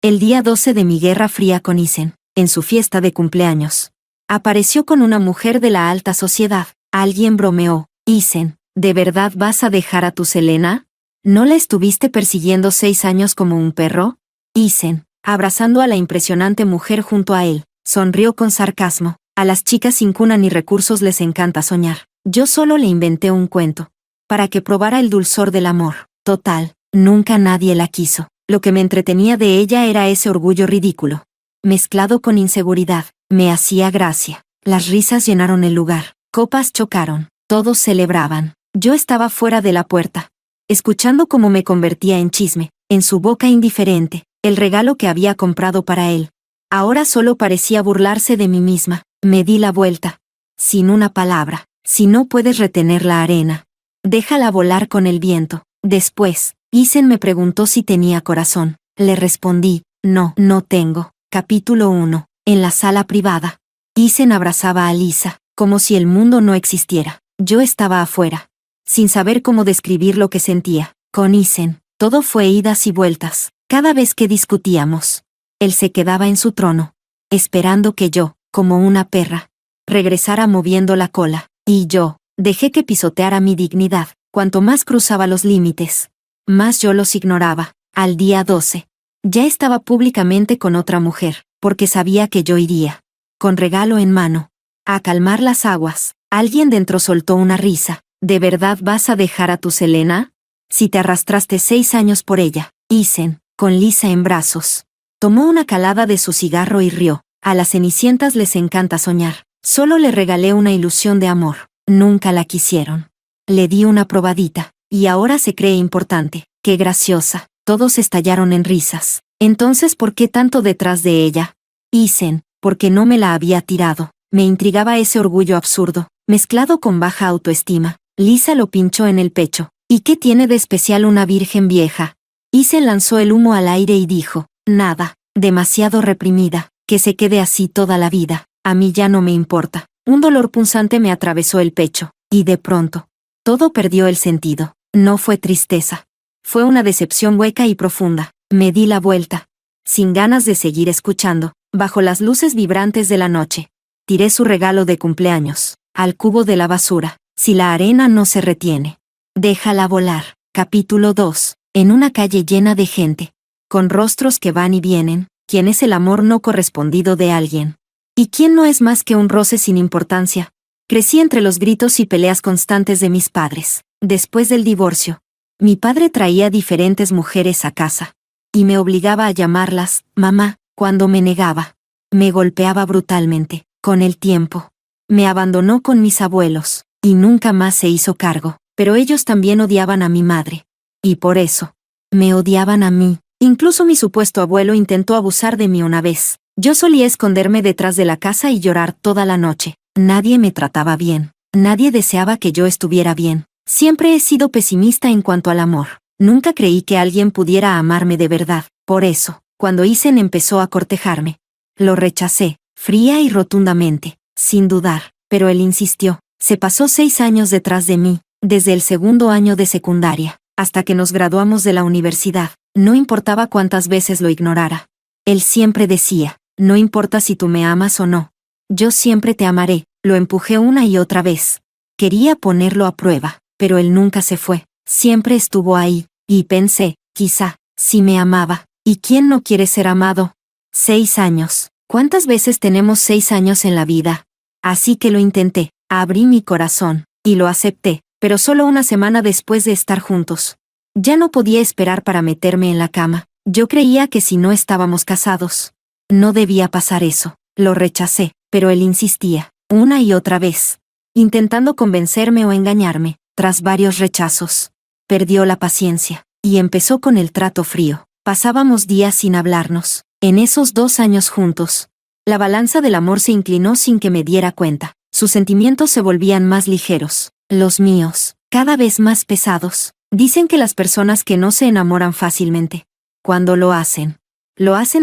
El día 12 de mi guerra fría con Isen, en su fiesta de cumpleaños. Apareció con una mujer de la alta sociedad. Alguien bromeó. Isen, ¿de verdad vas a dejar a tu Selena? ¿No la estuviste persiguiendo 6 años como un perro? Isen, abrazando a la impresionante mujer junto a él, sonrió con sarcasmo. A las chicas sin cuna ni recursos les encanta soñar. Yo solo le inventé un cuento. Para que probara el dulzor del amor. Total, nunca nadie la quiso. Lo que me entretenía de ella era ese orgullo ridículo. Mezclado con inseguridad, me hacía gracia. Las risas llenaron el lugar. Copas chocaron. Todos celebraban. Yo estaba fuera de la puerta, escuchando cómo me convertía en chisme, en su boca indiferente, el regalo que había comprado para él. Ahora solo parecía burlarse de mí misma. Me di la vuelta. Sin una palabra. Si no puedes retener la arena, déjala volar con el viento. Después, Isen me preguntó si tenía corazón. Le respondí, no, no tengo. Capítulo 1. En la sala privada. Isen abrazaba a Lisa, como si el mundo no existiera. Yo estaba afuera, sin saber cómo describir lo que sentía. Con Isen, todo fue idas y vueltas. Cada vez que discutíamos, él se quedaba en su trono, esperando que yo, como una perra, regresara moviendo la cola. Y yo, dejé que pisoteara mi dignidad. Cuanto más cruzaba los límites, más yo los ignoraba. Al día 12, ya estaba públicamente con otra mujer, porque sabía que yo iría, con regalo en mano, a calmar las aguas. Alguien dentro soltó una risa. ¿De verdad vas a dejar a tu Selena? Si te arrastraste 6 años por ella. Isen, con Lisa en brazos, tomó una calada de su cigarro y rió. A las cenicientas les encanta soñar. Solo le regalé una ilusión de amor. Nunca la quisieron. Le di una probadita, y ahora se cree importante. ¡Qué graciosa! Todos estallaron en risas. Entonces, ¿por qué tanto detrás de ella? Isen, porque no me la había tirado. Me intrigaba ese orgullo absurdo, mezclado con baja autoestima. Lisa lo pinchó en el pecho. ¿Y qué tiene de especial una virgen vieja? Isen lanzó el humo al aire y dijo, nada, demasiado reprimida, que se quede así toda la vida. A mí ya no me importa. Un dolor punzante me atravesó el pecho, y de pronto, todo perdió el sentido. No fue tristeza. Fue una decepción hueca y profunda. Me di la vuelta, sin ganas de seguir escuchando, bajo las luces vibrantes de la noche. Tiré su regalo de cumpleaños, al cubo de la basura. Si la arena no se retiene, déjala volar. Capítulo 2. En una calle llena de gente, con rostros que van y vienen, ¿quién es el amor no correspondido de alguien? ¿Y quién no es más que un roce sin importancia? Crecí entre los gritos y peleas constantes de mis padres. Después del divorcio, mi padre traía diferentes mujeres a casa, y me obligaba a llamarlas mamá. Cuando me negaba, me golpeaba brutalmente. Con el tiempo, me abandonó con mis abuelos, y nunca más se hizo cargo. Pero ellos también odiaban a mi madre. Y por eso, me odiaban a mí. Incluso mi supuesto abuelo intentó abusar de mí una vez. Yo solía esconderme detrás de la casa y llorar toda la noche. Nadie me trataba bien. Nadie deseaba que yo estuviera bien. Siempre he sido pesimista en cuanto al amor. Nunca creí que alguien pudiera amarme de verdad. Por eso, cuando Isen empezó a cortejarme, lo rechacé, fría y rotundamente, sin dudar. Pero él insistió. Se pasó 6 años detrás de mí, desde el segundo año de secundaria, hasta que nos graduamos de la universidad. No importaba cuántas veces lo ignorara. Él siempre decía, no importa si tú me amas o no. Yo siempre te amaré. Lo empujé una y otra vez. Quería ponerlo a prueba, pero él nunca se fue. Siempre estuvo ahí, y pensé, quizá, si me amaba. ¿Y quién no quiere ser amado? 6 años. ¿Cuántas veces tenemos 6 años en la vida? Así que lo intenté. Abrí mi corazón, y lo acepté, pero solo una semana después de estar juntos. Ya no podía esperar para meterme en la cama. Yo creía que si no estábamos casados, no debía pasar eso. Lo rechacé, pero él insistía, una y otra vez, intentando convencerme o engañarme. Tras varios rechazos, perdió la paciencia, y empezó con el trato frío. Pasábamos días sin hablarnos. En esos 2 años juntos, la balanza del amor se inclinó sin que me diera cuenta. Sus sentimientos se volvían más ligeros, los míos, cada vez más pesados. Dicen que las personas que no se enamoran fácilmente, cuando lo hacen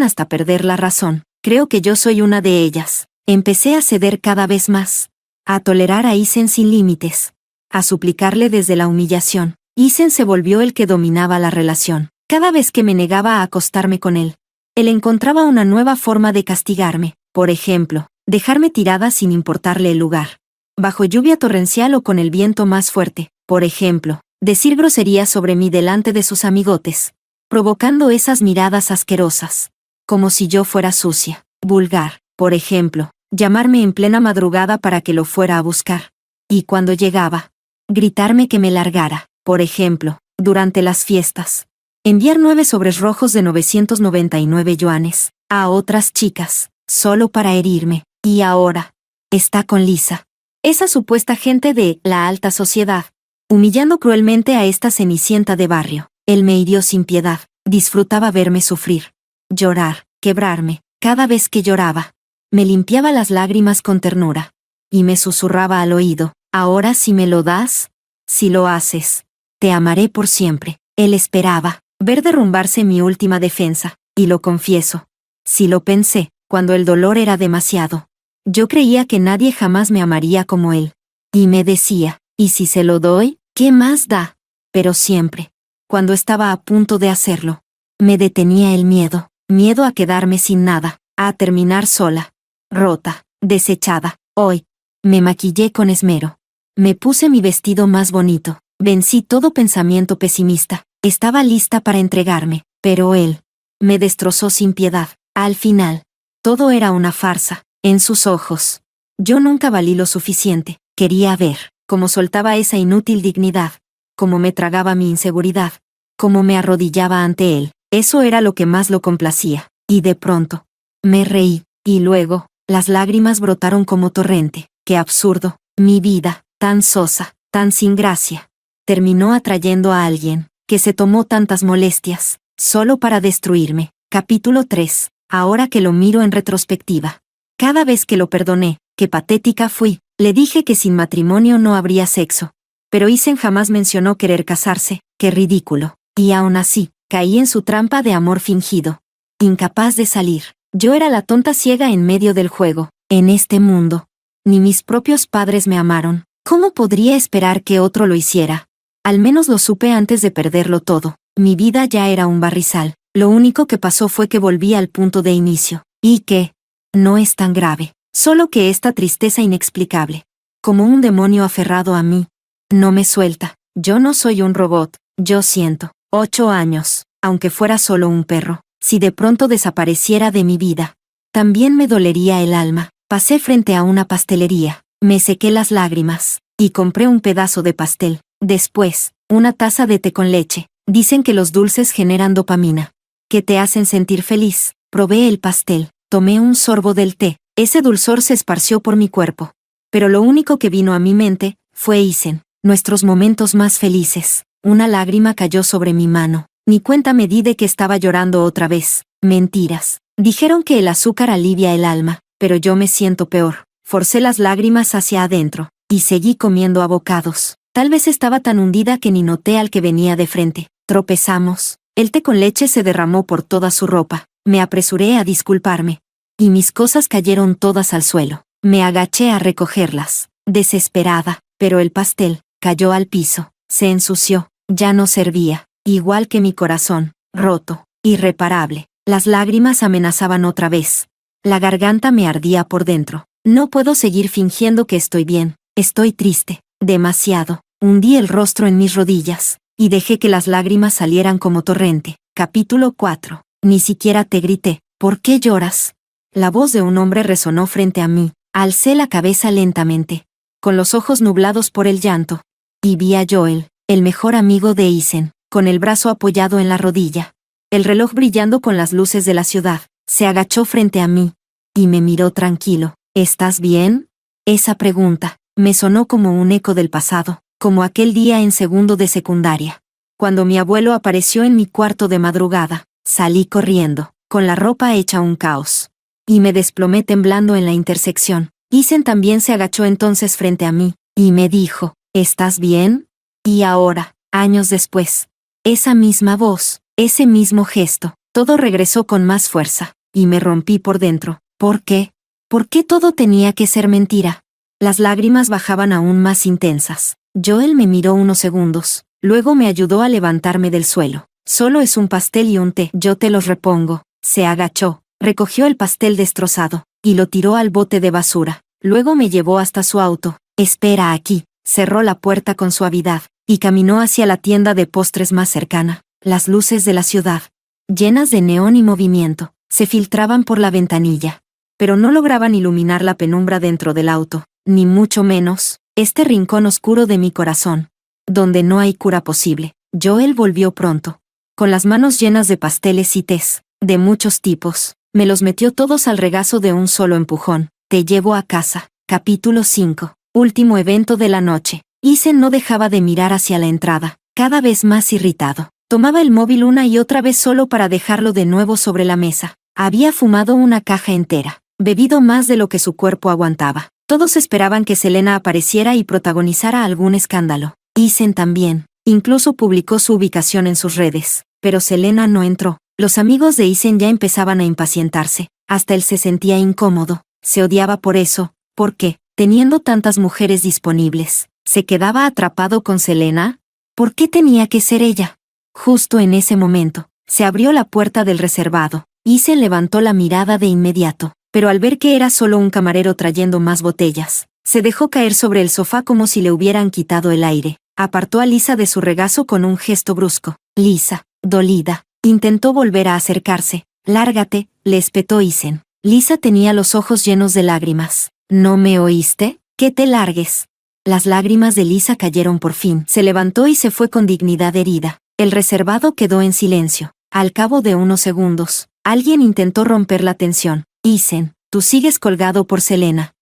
hasta perder la razón. Creo que yo soy una de ellas. Empecé a ceder cada vez más, a tolerar a Isen sin límites, a suplicarle desde la humillación. Isen se volvió el que dominaba la relación. Cada vez que me negaba a acostarme con él, Él encontraba una nueva forma de castigarme, por ejemplo, dejarme tirada sin importarle el lugar. Bajo lluvia torrencial o con el viento más fuerte, por ejemplo, decir groserías sobre mí delante de sus amigotes, provocando esas miradas asquerosas, como si yo fuera sucia, vulgar, por ejemplo, llamarme en plena madrugada para que lo fuera a buscar. Y cuando llegaba, gritarme que me largara, por ejemplo, durante las fiestas. Enviar 9 sobres rojos de 999 yuanes a otras chicas, solo para herirme, y ahora está con Lisa, esa supuesta gente de la alta sociedad, humillando cruelmente a esta cenicienta de barrio. Él me hirió sin piedad, disfrutaba verme sufrir, llorar, quebrarme. Cada vez que lloraba, me limpiaba las lágrimas con ternura, y me susurraba al oído: ahora si me lo das, si lo haces, te amaré por siempre. Él esperaba ver derrumbarse mi última defensa, y lo confieso, sí lo pensé, cuando el dolor era demasiado. Yo creía que nadie jamás me amaría como él. Y me decía: ¿y si se lo doy? ¿Qué más da? Pero siempre, cuando estaba a punto de hacerlo, me detenía el miedo. Miedo a quedarme sin nada, a terminar sola, rota, desechada. Hoy, me maquillé con esmero. Me puse mi vestido más bonito. Vencí todo pensamiento pesimista. Estaba lista para entregarme, pero él me destrozó sin piedad. Al final, todo era una farsa. En sus ojos, yo nunca valí lo suficiente. Quería ver cómo soltaba esa inútil dignidad, cómo me tragaba mi inseguridad, cómo me arrodillaba ante él. Eso era lo que más lo complacía. Y de pronto, me reí, y luego, las lágrimas brotaron como torrente. ¡Qué absurdo! Mi vida, tan sosa, tan sin gracia, terminó atrayendo a alguien que se tomó tantas molestias, solo para destruirme. Capítulo 3. Ahora que lo miro en retrospectiva. Cada vez que lo perdoné, qué patética fui. Le dije que sin matrimonio no habría sexo. Pero Isen jamás mencionó querer casarse. ¡Qué ridículo! Y aún así, caí en su trampa de amor fingido. Incapaz de salir. Yo era la tonta ciega en medio del juego. En este mundo, ni mis propios padres me amaron. ¿Cómo podría esperar que otro lo hiciera? Al menos lo supe antes de perderlo todo. Mi vida ya era un barrizal. Lo único que pasó fue que volví al punto de inicio. Y que no es tan grave. Solo que esta tristeza inexplicable, como un demonio aferrado a mí, no me suelta. Yo no soy un robot. Yo siento. 8 años, aunque fuera solo un perro, si de pronto desapareciera de mi vida, también me dolería el alma. Pasé frente a una pastelería, me sequé las lágrimas, y compré un pedazo de pastel. Después, una taza de té con leche. Dicen que los dulces generan dopamina, que te hacen sentir feliz. Probé el pastel, tomé un sorbo del té, ese dulzor se esparció por mi cuerpo. Pero lo único que vino a mi mente fue Isen, nuestros momentos más felices. Una lágrima cayó sobre mi mano. Ni cuenta me di de que estaba llorando otra vez. Mentiras. Dijeron que el azúcar alivia el alma, pero yo me siento peor. Forcé las lágrimas hacia adentro, y seguí comiendo a bocados. Tal vez estaba tan hundida que ni noté al que venía de frente. Tropezamos. El té con leche se derramó por toda su ropa. Me apresuré a disculparme, y mis cosas cayeron todas al suelo. Me agaché a recogerlas, desesperada, pero el pastel cayó al piso. Se ensució, ya no servía, igual que mi corazón, roto, irreparable. Las lágrimas amenazaban otra vez. La garganta me ardía por dentro. No puedo seguir fingiendo que estoy bien. Estoy triste, demasiado. Hundí el rostro en mis rodillas, y dejé que las lágrimas salieran como torrente. Capítulo 4. Ni siquiera te grité. ¿Por qué lloras? La voz de un hombre resonó frente a mí. Alcé la cabeza lentamente, con los ojos nublados por el llanto. Y vi a Joel, el mejor amigo de Isen, con el brazo apoyado en la rodilla, el reloj brillando con las luces de la ciudad. Se agachó frente a mí, y me miró tranquilo. ¿Estás bien? Esa pregunta me sonó como un eco del pasado, como aquel día en segundo de secundaria, cuando mi abuelo apareció en mi cuarto de madrugada. Salí corriendo, con la ropa hecha un caos, y me desplomé temblando en la intersección. Isen también se agachó entonces frente a mí, y me dijo: ¿estás bien? Y ahora, años después, esa misma voz, ese mismo gesto, todo regresó con más fuerza, y me rompí por dentro. ¿Por qué? ¿Por qué todo tenía que ser mentira? Las lágrimas bajaban aún más intensas. Joel me miró unos segundos, luego me ayudó a levantarme del suelo. Solo es un pastel y un té. Yo te los repongo. Se agachó, recogió el pastel destrozado, y lo tiró al bote de basura. Luego me llevó hasta su auto. Espera aquí. Cerró la puerta con suavidad, y caminó hacia la tienda de postres más cercana. Las luces de la ciudad, llenas de neón y movimiento, se filtraban por la ventanilla, pero no lograban iluminar la penumbra dentro del auto, ni mucho menos, este rincón oscuro de mi corazón, donde no hay cura posible. Joel volvió pronto, con las manos llenas de pasteles y tés, de muchos tipos. Me los metió todos al regazo de un solo empujón. Te llevo a casa. Capítulo 5. Último evento de la noche. Ethan no dejaba de mirar hacia la entrada, cada vez más irritado. Tomaba el móvil una y otra vez solo para dejarlo de nuevo sobre la mesa. Había fumado una caja entera, bebido más de lo que su cuerpo aguantaba. Todos esperaban que Selena apareciera y protagonizara algún escándalo. Ethan también. Incluso publicó su ubicación en sus redes. Pero Selena no entró. Los amigos de Ethan ya empezaban a impacientarse. Hasta él se sentía incómodo. Se odiaba por eso. ¿Por qué? Teniendo tantas mujeres disponibles, ¿se quedaba atrapado con Selena? ¿Por qué tenía que ser ella? Justo en ese momento, se abrió la puerta del reservado. Ethan levantó la mirada de inmediato, pero al ver que era solo un camarero trayendo más botellas, se dejó caer sobre el sofá como si le hubieran quitado el aire. Apartó a Lisa de su regazo con un gesto brusco. Lisa, dolida, intentó volver a acercarse. Lárgate, le espetó Ethan. Lisa tenía los ojos llenos de lágrimas. ¿No me oíste? Que te largues. Las lágrimas de Lisa cayeron por fin. Se levantó y se fue con dignidad herida. El reservado quedó en silencio. Al cabo de unos segundos, alguien intentó romper la tensión. Ethan, tú sigues colgado por Selena.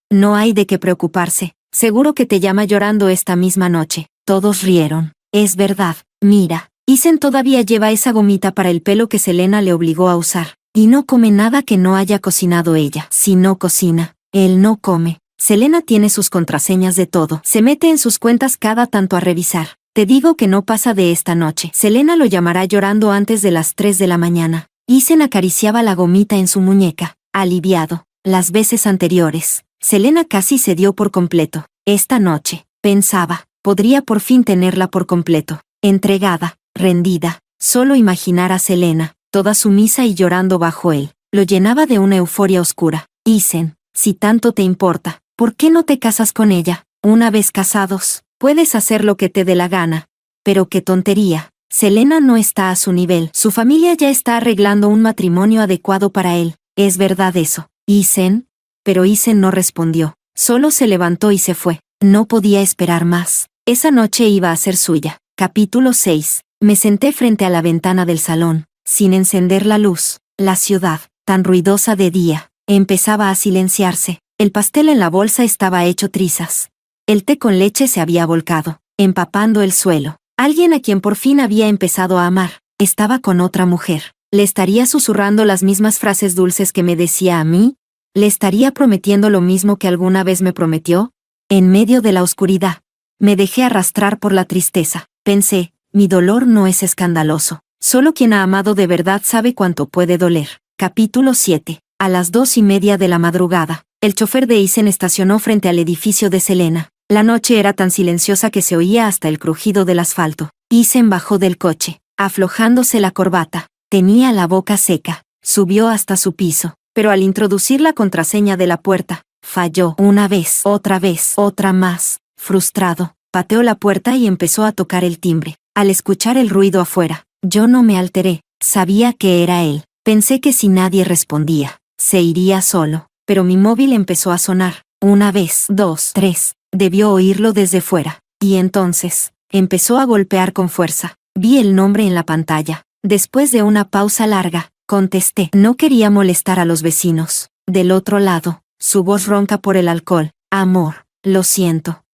No hay de qué preocuparse. Seguro que te llama llorando esta misma noche. Todos rieron. Es verdad. Mira, Ethan todavía lleva esa gomita para el pelo que Selena le obligó a usar. Y no come nada que no haya cocinado ella. Si no cocina, él no come. Selena tiene sus contraseñas de todo. Se mete en sus cuentas cada tanto a revisar. Te digo que no pasa de esta noche. Selena lo llamará llorando antes de las 3 de la mañana. Ethan acariciaba la gomita en su muñeca, aliviado. Las veces anteriores, Selena casi cedió por completo. Esta noche, pensaba, podría por fin tenerla por completo. Entregada, rendida. Solo imaginar a Selena, toda sumisa y llorando bajo él, lo llenaba de una euforia oscura. Ethan, si tanto te importa, ¿por qué no te casas con ella? Una vez casados, puedes hacer lo que te dé la gana. Pero qué tontería. Selena no está a su nivel. Su familia ya está arreglando un matrimonio adecuado para él. ¿Es verdad eso, Ethan? Pero Ethan no respondió. Solo se levantó y se fue. No podía esperar más. Esa noche iba a ser suya. Capítulo 6. Me senté frente a la ventana del salón, sin encender la luz. La ciudad, tan ruidosa de día, empezaba a silenciarse. El pastel en la bolsa estaba hecho trizas. El té con leche se había volcado, empapando el suelo. Alguien a quien por fin había empezado a amar, estaba con otra mujer. ¿Le estaría susurrando las mismas frases dulces que me decía a mí? ¿Le estaría prometiendo lo mismo que alguna vez me prometió? En medio de la oscuridad, me dejé arrastrar por la tristeza. Pensé, mi dolor no es escandaloso. Solo quien ha amado de verdad sabe cuánto puede doler. Capítulo 7. A las 2:30 de la madrugada, el chofer de Ethan estacionó frente al edificio de Selena. La noche era tan silenciosa que se oía hasta el crujido del asfalto. Ethan bajó del coche, aflojándose la corbata. Tenía la boca seca. Subió hasta su piso, pero al introducir la contraseña de la puerta, falló. Una vez, otra más. Frustrado, pateó la puerta y empezó a tocar el timbre. Al escuchar el ruido afuera, yo no me alteré. Sabía que era él. Pensé que si nadie respondía, se iría solo. Pero mi móvil empezó a sonar. Una vez, 2, 3. Debió oírlo desde fuera. Y entonces, empezó a golpear con fuerza. Vi el nombre en la pantalla. Después de una pausa larga, contesté. No quería molestar a los vecinos. Del otro lado, su voz ronca por el alcohol. Amor, lo siento.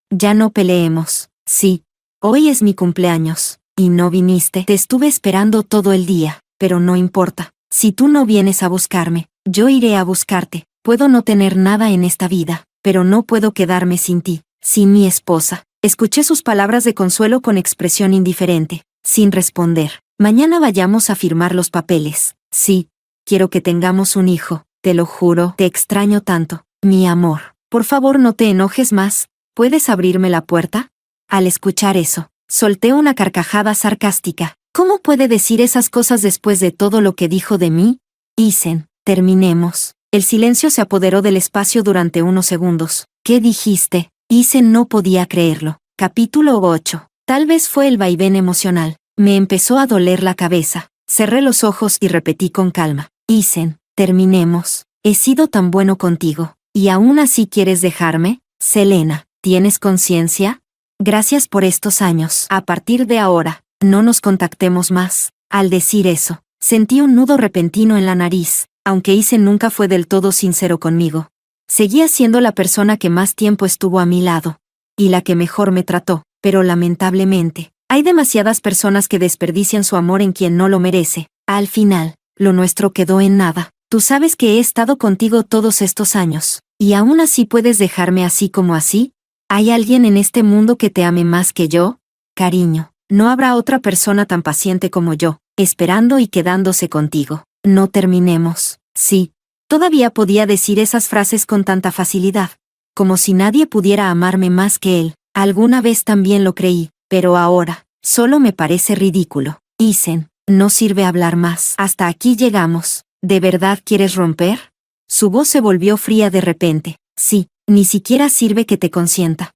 Ya no peleemos. Sí. Hoy es mi cumpleaños. Y no viniste. Te estuve esperando todo el día. Pero no importa. Si tú no vienes a buscarme, yo iré a buscarte. Puedo no tener nada en esta vida, pero no puedo quedarme sin ti, sin mi esposa. Escuché sus palabras de consuelo con expresión indiferente, sin responder. Mañana vayamos a firmar los papeles. Sí. Quiero que tengamos un hijo, te lo juro. Te extraño tanto, mi amor. Por favor no te enojes más. ¿Puedes abrirme la puerta? Al escuchar eso, solté una carcajada sarcástica. ¿Cómo puede decir esas cosas después de todo lo que dijo de mí? Isen, terminemos. El silencio se apoderó del espacio durante unos segundos. ¿Qué dijiste? Isen no podía creerlo. Capítulo 8. Tal vez fue el vaivén emocional. Me empezó a doler la cabeza. Cerré los ojos y repetí con calma. Isen, terminemos. He sido tan bueno contigo. ¿Y aún así quieres dejarme? Selena, ¿tienes conciencia? Gracias por estos años. A partir de ahora, no nos contactemos más. Al decir eso, sentí un nudo repentino en la nariz, aunque Isen nunca fue del todo sincero conmigo. Seguía siendo la persona que más tiempo estuvo a mi lado. Y la que mejor me trató, pero lamentablemente, hay demasiadas personas que desperdician su amor en quien no lo merece. Al final, lo nuestro quedó en nada. Tú sabes que he estado contigo todos estos años. ¿Y aún así puedes dejarme así como así? ¿Hay alguien en este mundo que te ame más que yo? Cariño, no habrá otra persona tan paciente como yo, esperando y quedándose contigo. No terminemos. Sí. Todavía podía decir esas frases con tanta facilidad. Como si nadie pudiera amarme más que él. Alguna vez también lo creí, pero ahora, solo me parece ridículo. Isen, no sirve hablar más. Hasta aquí llegamos. ¿De verdad quieres romper? Su voz se volvió fría de repente. Sí, ni siquiera sirve que te consienta.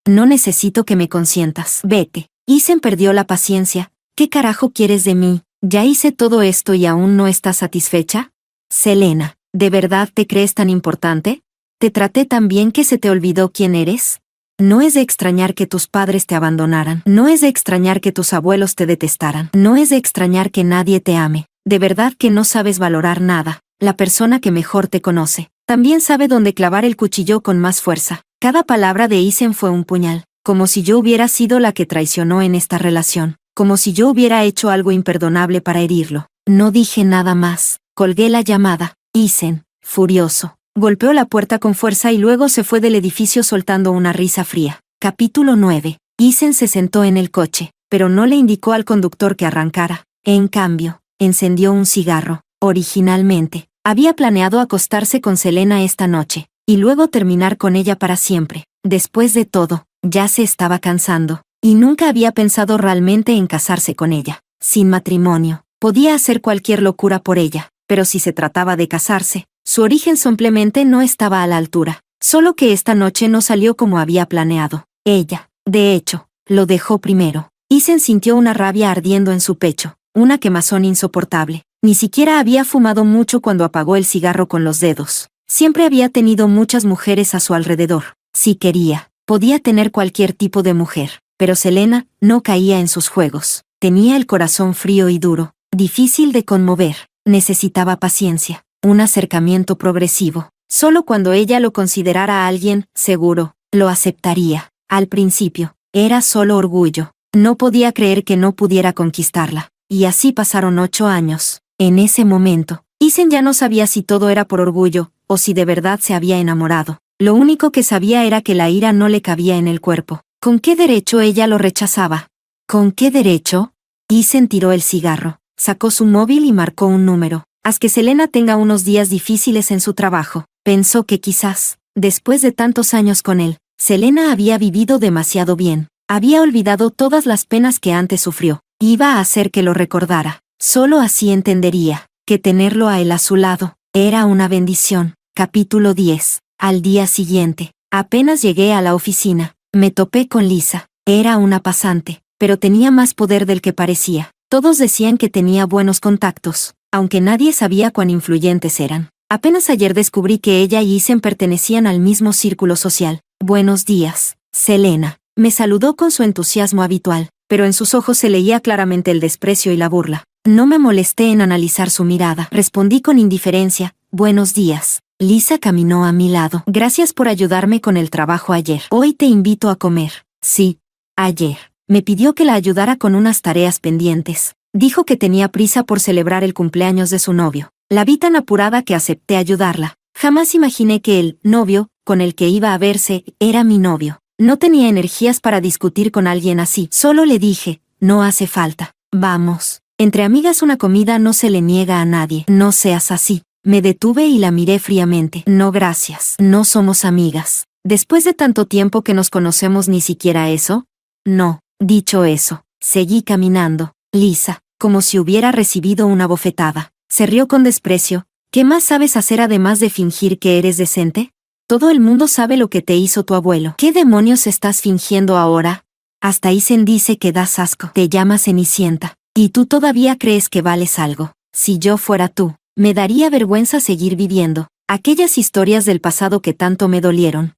No necesito que me consientas. Vete. Isen perdió la paciencia. ¿Qué carajo quieres de mí? ¿Ya hice todo esto y aún no estás satisfecha? Selena, ¿de verdad te crees tan importante? ¿Te traté tan bien que se te olvidó quién eres? No es de extrañar que tus padres te abandonaran. No es de extrañar que tus abuelos te detestaran. No es de extrañar que nadie te ame. De verdad que no sabes valorar nada. La persona que mejor te conoce también sabe dónde clavar el cuchillo con más fuerza. Cada palabra de Isen fue un puñal. Como si yo hubiera sido la que traicionó en esta relación. Como si yo hubiera hecho algo imperdonable para herirlo. No dije nada más. Colgué la llamada. Isen, furioso, golpeó la puerta con fuerza y luego se fue del edificio soltando una risa fría. Capítulo 9. Isen se sentó en el coche, pero no le indicó al conductor que arrancara. En cambio, encendió un cigarro. Originalmente, había planeado acostarse con Selena esta noche, y luego terminar con ella para siempre. Después de todo, ya se estaba cansando, y nunca había pensado realmente en casarse con ella. Sin matrimonio, podía hacer cualquier locura por ella, pero si se trataba de casarse, su origen simplemente no estaba a la altura. Solo que esta noche no salió como había planeado. Ella, de hecho, lo dejó primero. Isen sintió una rabia ardiendo en su pecho, una quemazón insoportable. Ni siquiera había fumado mucho cuando apagó el cigarro con los dedos. Siempre había tenido muchas mujeres a su alrededor. Si quería, podía tener cualquier tipo de mujer. Pero Selena no caía en sus juegos. Tenía el corazón frío y duro, difícil de conmover. Necesitaba paciencia, un acercamiento progresivo. Solo cuando ella lo considerara alguien seguro, lo aceptaría. Al principio, era solo orgullo. No podía creer que no pudiera conquistarla. Y así pasaron 8 años. En ese momento, Isen ya no sabía si todo era por orgullo, o si de verdad se había enamorado. Lo único que sabía era que la ira no le cabía en el cuerpo. ¿Con qué derecho ella lo rechazaba? ¿Con qué derecho? Isen tiró el cigarro, sacó su móvil y marcó un número. Haz que Selena tenga unos días difíciles en su trabajo. Pensó que quizás, después de tantos años con él, Selena había vivido demasiado bien. Había olvidado todas las penas que antes sufrió. Iba a hacer que lo recordara. Solo así entendería que tenerlo a él a su lado era una bendición. Capítulo 10. Al día siguiente, apenas llegué a la oficina, me topé con Lisa. Era una pasante, pero tenía más poder del que parecía. Todos decían que tenía buenos contactos, aunque nadie sabía cuán influyentes eran. Apenas ayer descubrí que ella y Isen pertenecían al mismo círculo social. Buenos días, Selena. Me saludó con su entusiasmo habitual, pero en sus ojos se leía claramente el desprecio y la burla. No me molesté en analizar su mirada. Respondí con indiferencia. Buenos días. Lisa caminó a mi lado. Gracias por ayudarme con el trabajo ayer. Hoy te invito a comer. Sí, ayer. Me pidió que la ayudara con unas tareas pendientes. Dijo que tenía prisa por celebrar el cumpleaños de su novio. La vi tan apurada que acepté ayudarla. Jamás imaginé que el novio, con el que iba a verse, era mi novio. No tenía energías para discutir con alguien así. Solo le dije, no hace falta. Vamos. Entre amigas una comida no se le niega a nadie. No seas así. Me detuve y la miré fríamente. No, gracias. No somos amigas. Después de tanto tiempo que nos conocemos, ¿ni siquiera eso? No. Dicho eso, seguí caminando. Lisa, como si hubiera recibido una bofetada. Se rió con desprecio. ¿Qué más sabes hacer además de fingir que eres decente? Todo el mundo sabe lo que te hizo tu abuelo. ¿Qué demonios estás fingiendo ahora? Hasta Isen dice que das asco. Te llamas Cenicienta. Y tú todavía crees que vales algo. Si yo fuera tú, me daría vergüenza seguir viviendo aquellas historias del pasado que tanto me dolieron.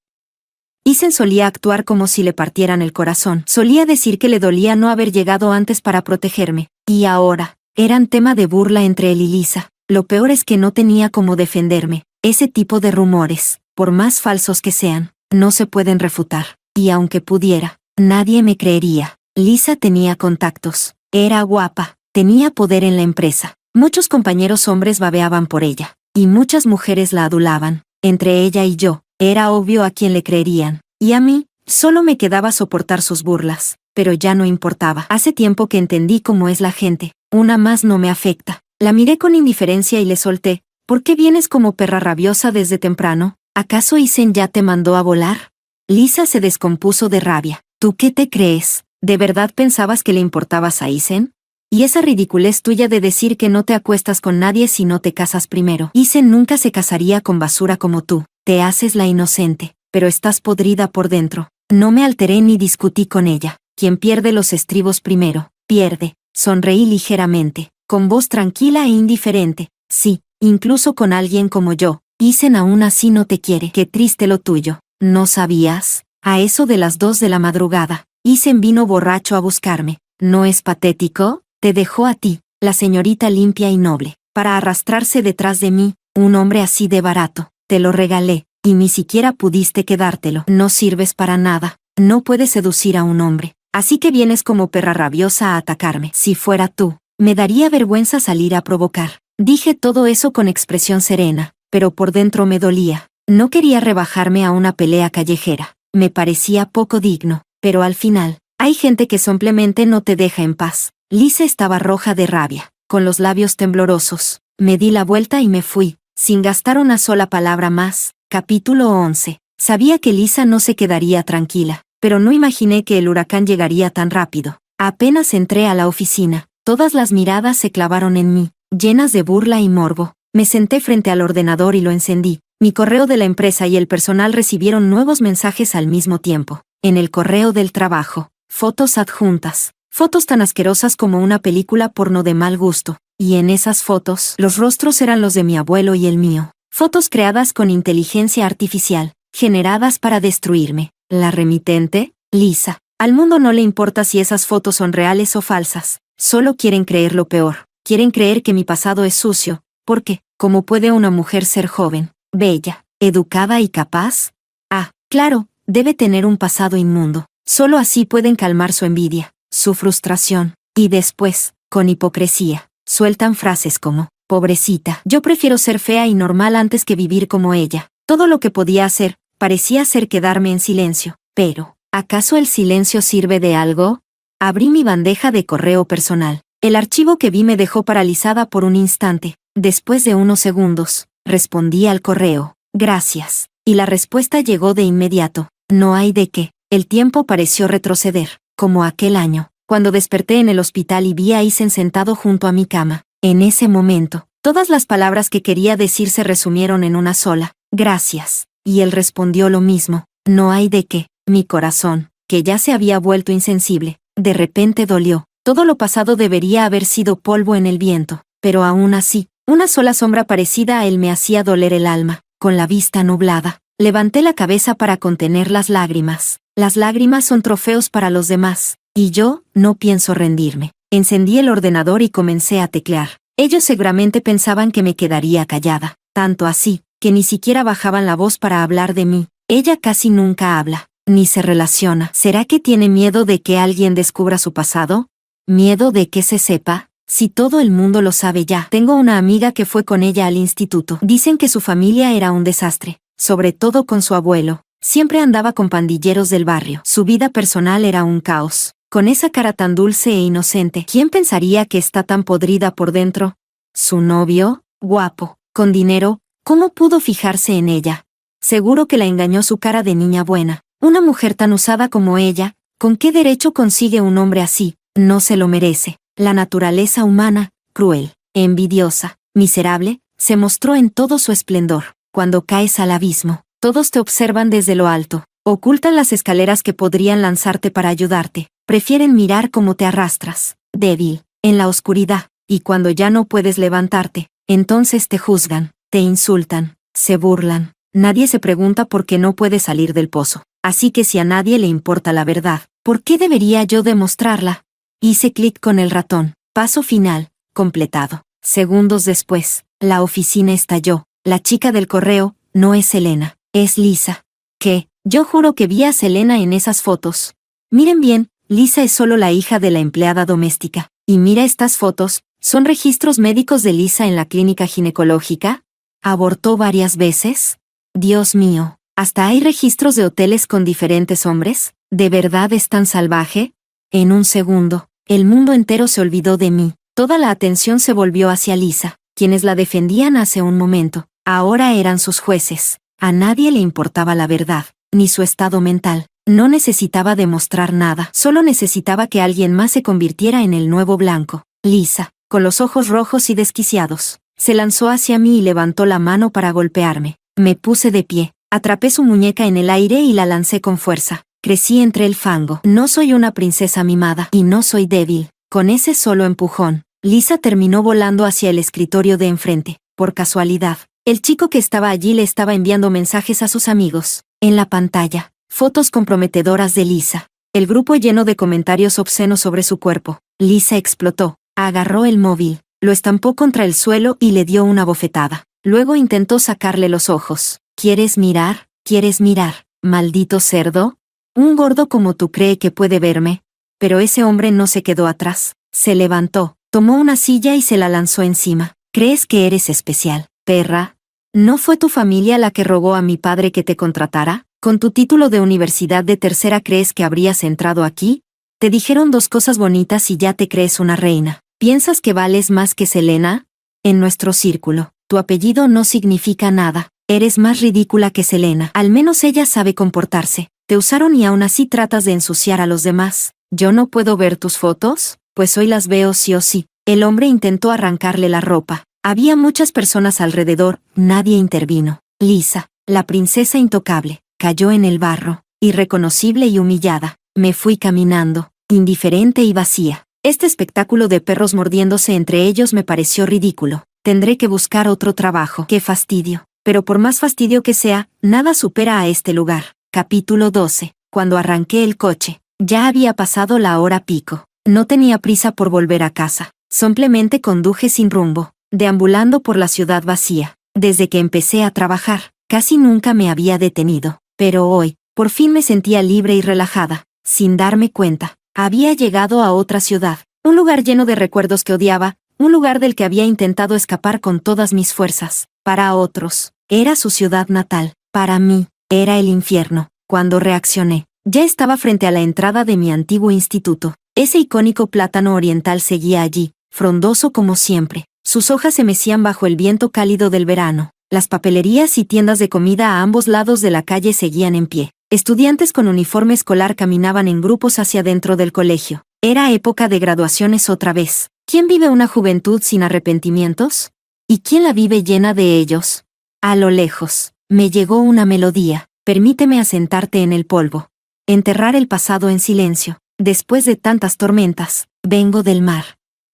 Isen solía actuar como si le partieran el corazón. Solía decir que le dolía no haber llegado antes para protegerme. Y ahora, eran tema de burla entre él y Lisa. Lo peor es que no tenía cómo defenderme. Ese tipo de rumores, por más falsos que sean, no se pueden refutar. Y aunque pudiera, nadie me creería. Lisa tenía contactos. Era guapa. Tenía poder en la empresa. Muchos compañeros hombres babeaban por ella. Y muchas mujeres la adulaban. Entre ella y yo, era obvio a quién le creerían. Y a mí, solo me quedaba soportar sus burlas. Pero ya no importaba. Hace tiempo que entendí cómo es la gente. Una más no me afecta. La miré con indiferencia y le solté. ¿Por qué vienes como perra rabiosa desde temprano? ¿Acaso Isen ya te mandó a volar? Lisa se descompuso de rabia. ¿Tú qué te crees? ¿De verdad pensabas que le importabas a Isen? Y esa ridiculez tuya de decir que no te acuestas con nadie si no te casas primero. Isen nunca se casaría con basura como tú. Te haces la inocente, pero estás podrida por dentro. No me alteré ni discutí con ella. Quien pierde los estribos primero, pierde. Sonreí ligeramente, con voz tranquila e indiferente. Sí, incluso con alguien como yo. Isen aún así no te quiere. Qué triste lo tuyo. ¿No sabías? A eso de las 2 de la madrugada, Isen vino borracho a buscarme. ¿No es patético? Te dejó a ti, la señorita limpia y noble, para arrastrarse detrás de mí, un hombre así de barato. Te lo regalé, y ni siquiera pudiste quedártelo. No sirves para nada. No puedes seducir a un hombre. Así que vienes como perra rabiosa a atacarme. Si fuera tú, me daría vergüenza salir a provocar. Dije todo eso con expresión serena, pero por dentro me dolía. No quería rebajarme a una pelea callejera. Me parecía poco digno, pero al final, hay gente que simplemente no te deja en paz. Lisa estaba roja de rabia, con los labios temblorosos. Me di la vuelta y me fui, sin gastar una sola palabra más. Capítulo 11. Sabía que Lisa no se quedaría tranquila, pero no imaginé que el huracán llegaría tan rápido. Apenas entré a la oficina, todas las miradas se clavaron en mí, llenas de burla y morbo. Me senté frente al ordenador y lo encendí. Mi correo de la empresa y el personal recibieron nuevos mensajes al mismo tiempo. En el correo del trabajo, fotos adjuntas. Fotos tan asquerosas como una película porno de mal gusto. Y en esas fotos, los rostros eran los de mi abuelo y el mío. Fotos creadas con inteligencia artificial, generadas para destruirme. La remitente, Lisa. Al mundo no le importa si esas fotos son reales o falsas. Solo quieren creer lo peor. Quieren creer que mi pasado es sucio. Porque, ¿cómo puede una mujer ser joven, bella, educada y capaz? Ah, claro, debe tener un pasado inmundo. Solo así pueden calmar su envidia, su frustración. Y después, con hipocresía, sueltan frases como, pobrecita, yo prefiero ser fea y normal antes que vivir como ella. Todo lo que podía hacer, parecía ser quedarme en silencio. Pero, ¿acaso el silencio sirve de algo? Abrí mi bandeja de correo personal. El archivo que vi me dejó paralizada por un instante. Después de unos segundos, respondí al correo, gracias. Y la respuesta llegó de inmediato, no hay de qué. El tiempo pareció retroceder, como aquel año, cuando desperté en el hospital y vi a Isen sentado junto a mi cama. En ese momento, todas las palabras que quería decir se resumieron en una sola, gracias. Y él respondió lo mismo, no hay de qué. Mi corazón, que ya se había vuelto insensible, de repente dolió. Todo lo pasado debería haber sido polvo en el viento, pero aún así, una sola sombra parecida a él me hacía doler el alma. Con la vista nublada, levanté la cabeza para contener las lágrimas. Las lágrimas son trofeos para los demás, y yo no pienso rendirme. Encendí el ordenador y comencé a teclear. Ellos seguramente pensaban que me quedaría callada, tanto así, que ni siquiera bajaban la voz para hablar de mí. Ella casi nunca habla, ni se relaciona. ¿Será que tiene miedo de que alguien descubra su pasado? ¿Miedo de que se sepa? Si todo el mundo lo sabe ya. Tengo una amiga que fue con ella al instituto. Dicen que su familia era un desastre, sobre todo con su abuelo. Siempre andaba con pandilleros del barrio. Su vida personal era un caos. Con esa cara tan dulce e inocente, ¿quién pensaría que está tan podrida por dentro? Su novio, guapo, con dinero, ¿cómo pudo fijarse en ella? Seguro que la engañó su cara de niña buena. Una mujer tan usada como ella, ¿con qué derecho consigue un hombre así? No se lo merece. La naturaleza humana, cruel, envidiosa, miserable, se mostró en todo su esplendor. Cuando caes al abismo, todos te observan desde lo alto, ocultan las escaleras que podrían lanzarte para ayudarte, prefieren mirar cómo te arrastras, débil, en la oscuridad, y cuando ya no puedes levantarte, entonces te juzgan, te insultan, se burlan. Nadie se pregunta por qué no puedes salir del pozo. Así que si a nadie le importa la verdad, ¿por qué debería yo demostrarla? Hice clic con el ratón. Paso final, completado. Segundos después, la oficina estalló. La chica del correo, no es Selena, es Lisa. ¿Qué? Yo juro que vi a Selena en esas fotos. Miren bien, Lisa es solo la hija de la empleada doméstica. Y mira estas fotos, ¿son registros médicos de Lisa en la clínica ginecológica? ¿Abortó varias veces? Dios mío, ¿hasta hay registros de hoteles con diferentes hombres? ¿De verdad es tan salvaje? En un segundo, el mundo entero se olvidó de mí. Toda la atención se volvió hacia Lisa. Quienes la defendían hace un momento, ahora eran sus jueces. A nadie le importaba la verdad, ni su estado mental. No necesitaba demostrar nada, solo necesitaba que alguien más se convirtiera en el nuevo blanco. Lisa, con los ojos rojos y desquiciados, se lanzó hacia mí y levantó la mano para golpearme. Me puse de pie, atrapé su muñeca en el aire y la lancé con fuerza. Crecí entre el fango. No soy una princesa mimada y no soy débil. Con ese solo empujón, Lisa terminó volando hacia el escritorio de enfrente. Por casualidad, el chico que estaba allí le estaba enviando mensajes a sus amigos. En la pantalla, fotos comprometedoras de Lisa. El grupo lleno de comentarios obscenos sobre su cuerpo. Lisa explotó. Agarró el móvil, lo estampó contra el suelo y le dio una bofetada. Luego intentó sacarle los ojos. ¿Quieres mirar? ¿Quieres mirar? Maldito cerdo. Un gordo como tú cree que puede verme. Pero ese hombre no se quedó atrás. Se levantó, tomó una silla y se la lanzó encima. ¿Crees que eres especial, perra? ¿No fue tu familia la que rogó a mi padre que te contratara? ¿Con tu título de universidad de tercera crees que habrías entrado aquí? Te dijeron dos cosas bonitas y ya te crees una reina. ¿Piensas que vales más que Selena? En nuestro círculo, tu apellido no significa nada. Eres más ridícula que Selena. Al menos ella sabe comportarse. Te usaron y aún así tratas de ensuciar a los demás. ¿Yo no puedo ver tus fotos? Pues hoy las veo sí o sí. El hombre intentó arrancarle la ropa. Había muchas personas alrededor, nadie intervino. Lisa, la princesa intocable, cayó en el barro, irreconocible y humillada. Me fui caminando, indiferente y vacía. Este espectáculo de perros mordiéndose entre ellos me pareció ridículo. Tendré que buscar otro trabajo. ¡Qué fastidio! Pero por más fastidio que sea, nada supera a este lugar. Capítulo 12. Cuando arranqué el coche, ya había pasado la hora pico. No tenía prisa por volver a casa. Simplemente conduje sin rumbo, deambulando por la ciudad vacía. Desde que empecé a trabajar, casi nunca me había detenido. Pero hoy, por fin me sentía libre y relajada. Sin darme cuenta, había llegado a otra ciudad. Un lugar lleno de recuerdos que odiaba, un lugar del que había intentado escapar con todas mis fuerzas. Para otros, era su ciudad natal. Para mí, era el infierno. Cuando reaccioné, ya estaba frente a la entrada de mi antiguo instituto. Ese icónico plátano oriental seguía allí, frondoso como siempre. Sus hojas se mecían bajo el viento cálido del verano. Las papelerías y tiendas de comida a ambos lados de la calle seguían en pie. Estudiantes con uniforme escolar caminaban en grupos hacia dentro del colegio. Era época de graduaciones otra vez. ¿Quién vive una juventud sin arrepentimientos? ¿Y quién la vive llena de ellos? A lo lejos, me llegó una melodía. Permíteme asentarte en el polvo. Enterrar el pasado en silencio. Después de tantas tormentas, vengo del mar.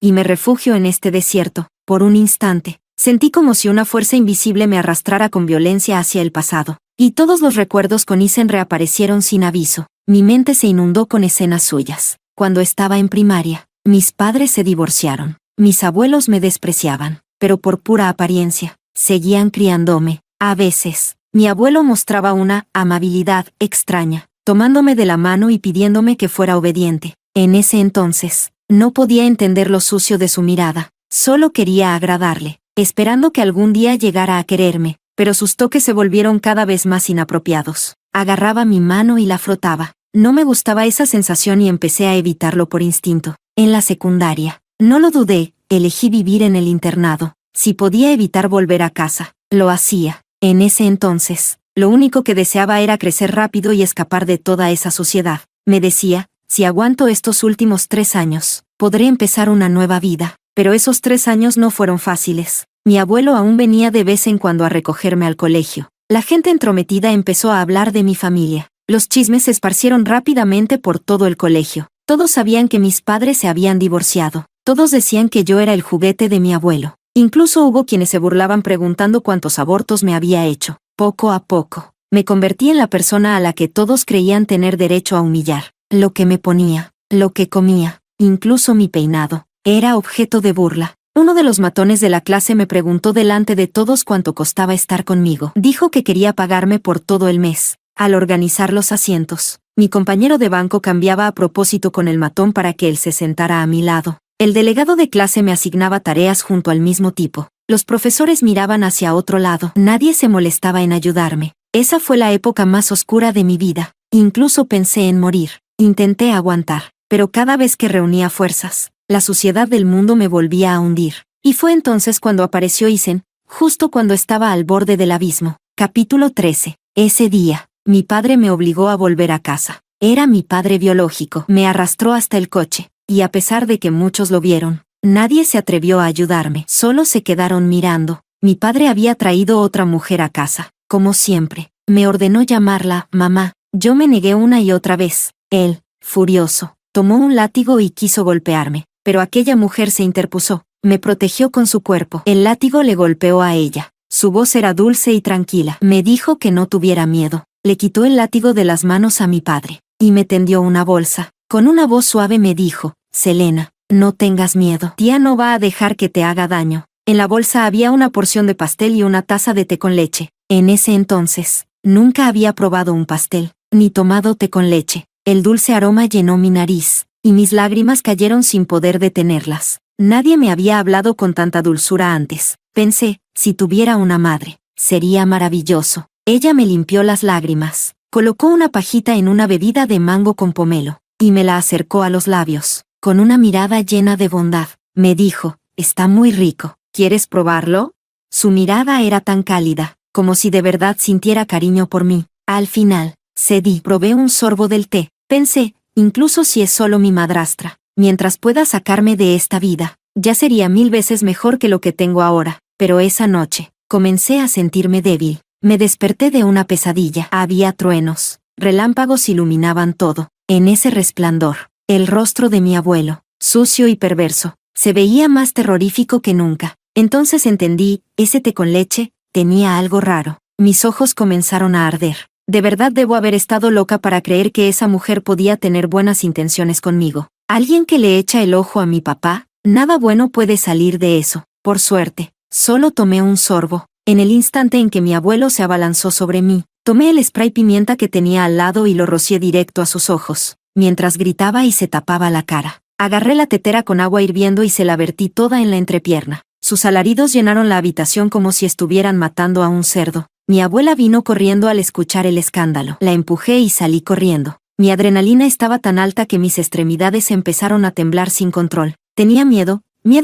Y me refugio en este desierto. Por un instante, sentí como si una fuerza invisible me arrastrara con violencia hacia el pasado. Y todos los recuerdos con Isen reaparecieron sin aviso. Mi mente se inundó con escenas suyas. Cuando estaba en primaria, mis padres se divorciaron. Mis abuelos me despreciaban, pero por pura apariencia, seguían criándome. A veces, mi abuelo mostraba una amabilidad extraña, tomándome de la mano y pidiéndome que fuera obediente. En ese entonces, no podía entender lo sucio de su mirada. Solo quería agradarle, esperando que algún día llegara a quererme, pero sus toques se volvieron cada vez más inapropiados. Agarraba mi mano y la frotaba. No me gustaba esa sensación y empecé a evitarlo por instinto. En la secundaria, no lo dudé, elegí vivir en el internado. Si podía evitar volver a casa, lo hacía. En ese entonces, lo único que deseaba era crecer rápido y escapar de toda esa sociedad. Me decía, Si aguanto estos últimos 3 años, podré empezar una nueva vida. Pero esos 3 años no fueron fáciles. Mi abuelo aún venía de vez en cuando a recogerme al colegio. La gente entrometida empezó a hablar de mi familia. Los chismes se esparcieron rápidamente por todo el colegio. Todos sabían que mis padres se habían divorciado. Todos decían que yo era el juguete de mi abuelo. Incluso hubo quienes se burlaban preguntando cuántos abortos me había hecho. Poco a poco, me convertí en la persona a la que todos creían tener derecho a humillar. Lo que me ponía, lo que comía, incluso mi peinado, era objeto de burla. Uno de los matones de la clase me preguntó delante de todos cuánto costaba estar conmigo. Dijo que quería pagarme por todo el mes. Al organizar los asientos, mi compañero de banco cambiaba a propósito con el matón para que él se sentara a mi lado. El delegado de clase me asignaba tareas junto al mismo tipo. Los profesores miraban hacia otro lado. Nadie se molestaba en ayudarme. Esa fue la época más oscura de mi vida. Incluso pensé en morir. Intenté aguantar, pero cada vez que reunía fuerzas, la suciedad del mundo me volvía a hundir. Y fue entonces cuando apareció Isen, justo cuando estaba al borde del abismo. Capítulo 13. Ese día, mi padre me obligó a volver a casa. Era mi padre biológico. Me arrastró hasta el coche, y a pesar de que muchos lo vieron, nadie se atrevió a ayudarme. Solo se quedaron mirando. Mi padre había traído otra mujer a casa. Como siempre, me ordenó llamarla mamá. Yo me negué una y otra vez. Él, furioso, tomó un látigo y quiso golpearme, pero aquella mujer se interpuso. Me protegió con su cuerpo. El látigo le golpeó a ella. Su voz era dulce y tranquila. Me dijo que no tuviera miedo. Le quitó el látigo de las manos a mi padre, y me tendió una bolsa. Con una voz suave me dijo, Selena, no tengas miedo. Tía no va a dejar que te haga daño. En la bolsa había una porción de pastel y una taza de té con leche. En ese entonces, nunca había probado un pastel, ni tomado té con leche. El dulce aroma llenó mi nariz, y mis lágrimas cayeron sin poder detenerlas. Nadie me había hablado con tanta dulzura antes. Pensé, si tuviera una madre, sería maravilloso. Ella me limpió las lágrimas, colocó una pajita en una bebida de mango con pomelo, y me la acercó a los labios. Con una mirada llena de bondad, me dijo, está muy rico, ¿quieres probarlo? Su mirada era tan cálida, como si de verdad sintiera cariño por mí. Al final, cedí, probé un sorbo del té. Pensé, incluso si es solo mi madrastra, mientras pueda sacarme de esta vida, ya sería 1000 veces mejor que lo que tengo ahora. Pero esa noche, comencé a sentirme débil. Me desperté de una pesadilla. Había truenos, relámpagos iluminaban todo. En ese resplandor, el rostro de mi abuelo, sucio y perverso, se veía más terrorífico que nunca. Entonces entendí, ese té con leche, tenía algo raro. Mis ojos comenzaron a arder. De verdad debo haber estado loca para creer que esa mujer podía tener buenas intenciones conmigo. ¿Alguien que le echa el ojo a mi papá? Nada bueno puede salir de eso. Por suerte, solo tomé un sorbo. En el instante en que mi abuelo se abalanzó sobre mí, tomé el spray pimienta que tenía al lado y lo rocié directo a sus ojos, mientras gritaba y se tapaba la cara. Agarré la tetera con agua hirviendo y se la vertí toda en la entrepierna. Sus alaridos llenaron la habitación como si estuvieran matando a un cerdo. Mi abuela vino corriendo al escuchar el escándalo. La empujé y salí corriendo. Mi adrenalina estaba tan alta que mis extremidades empezaron a temblar sin control. Tenía miedo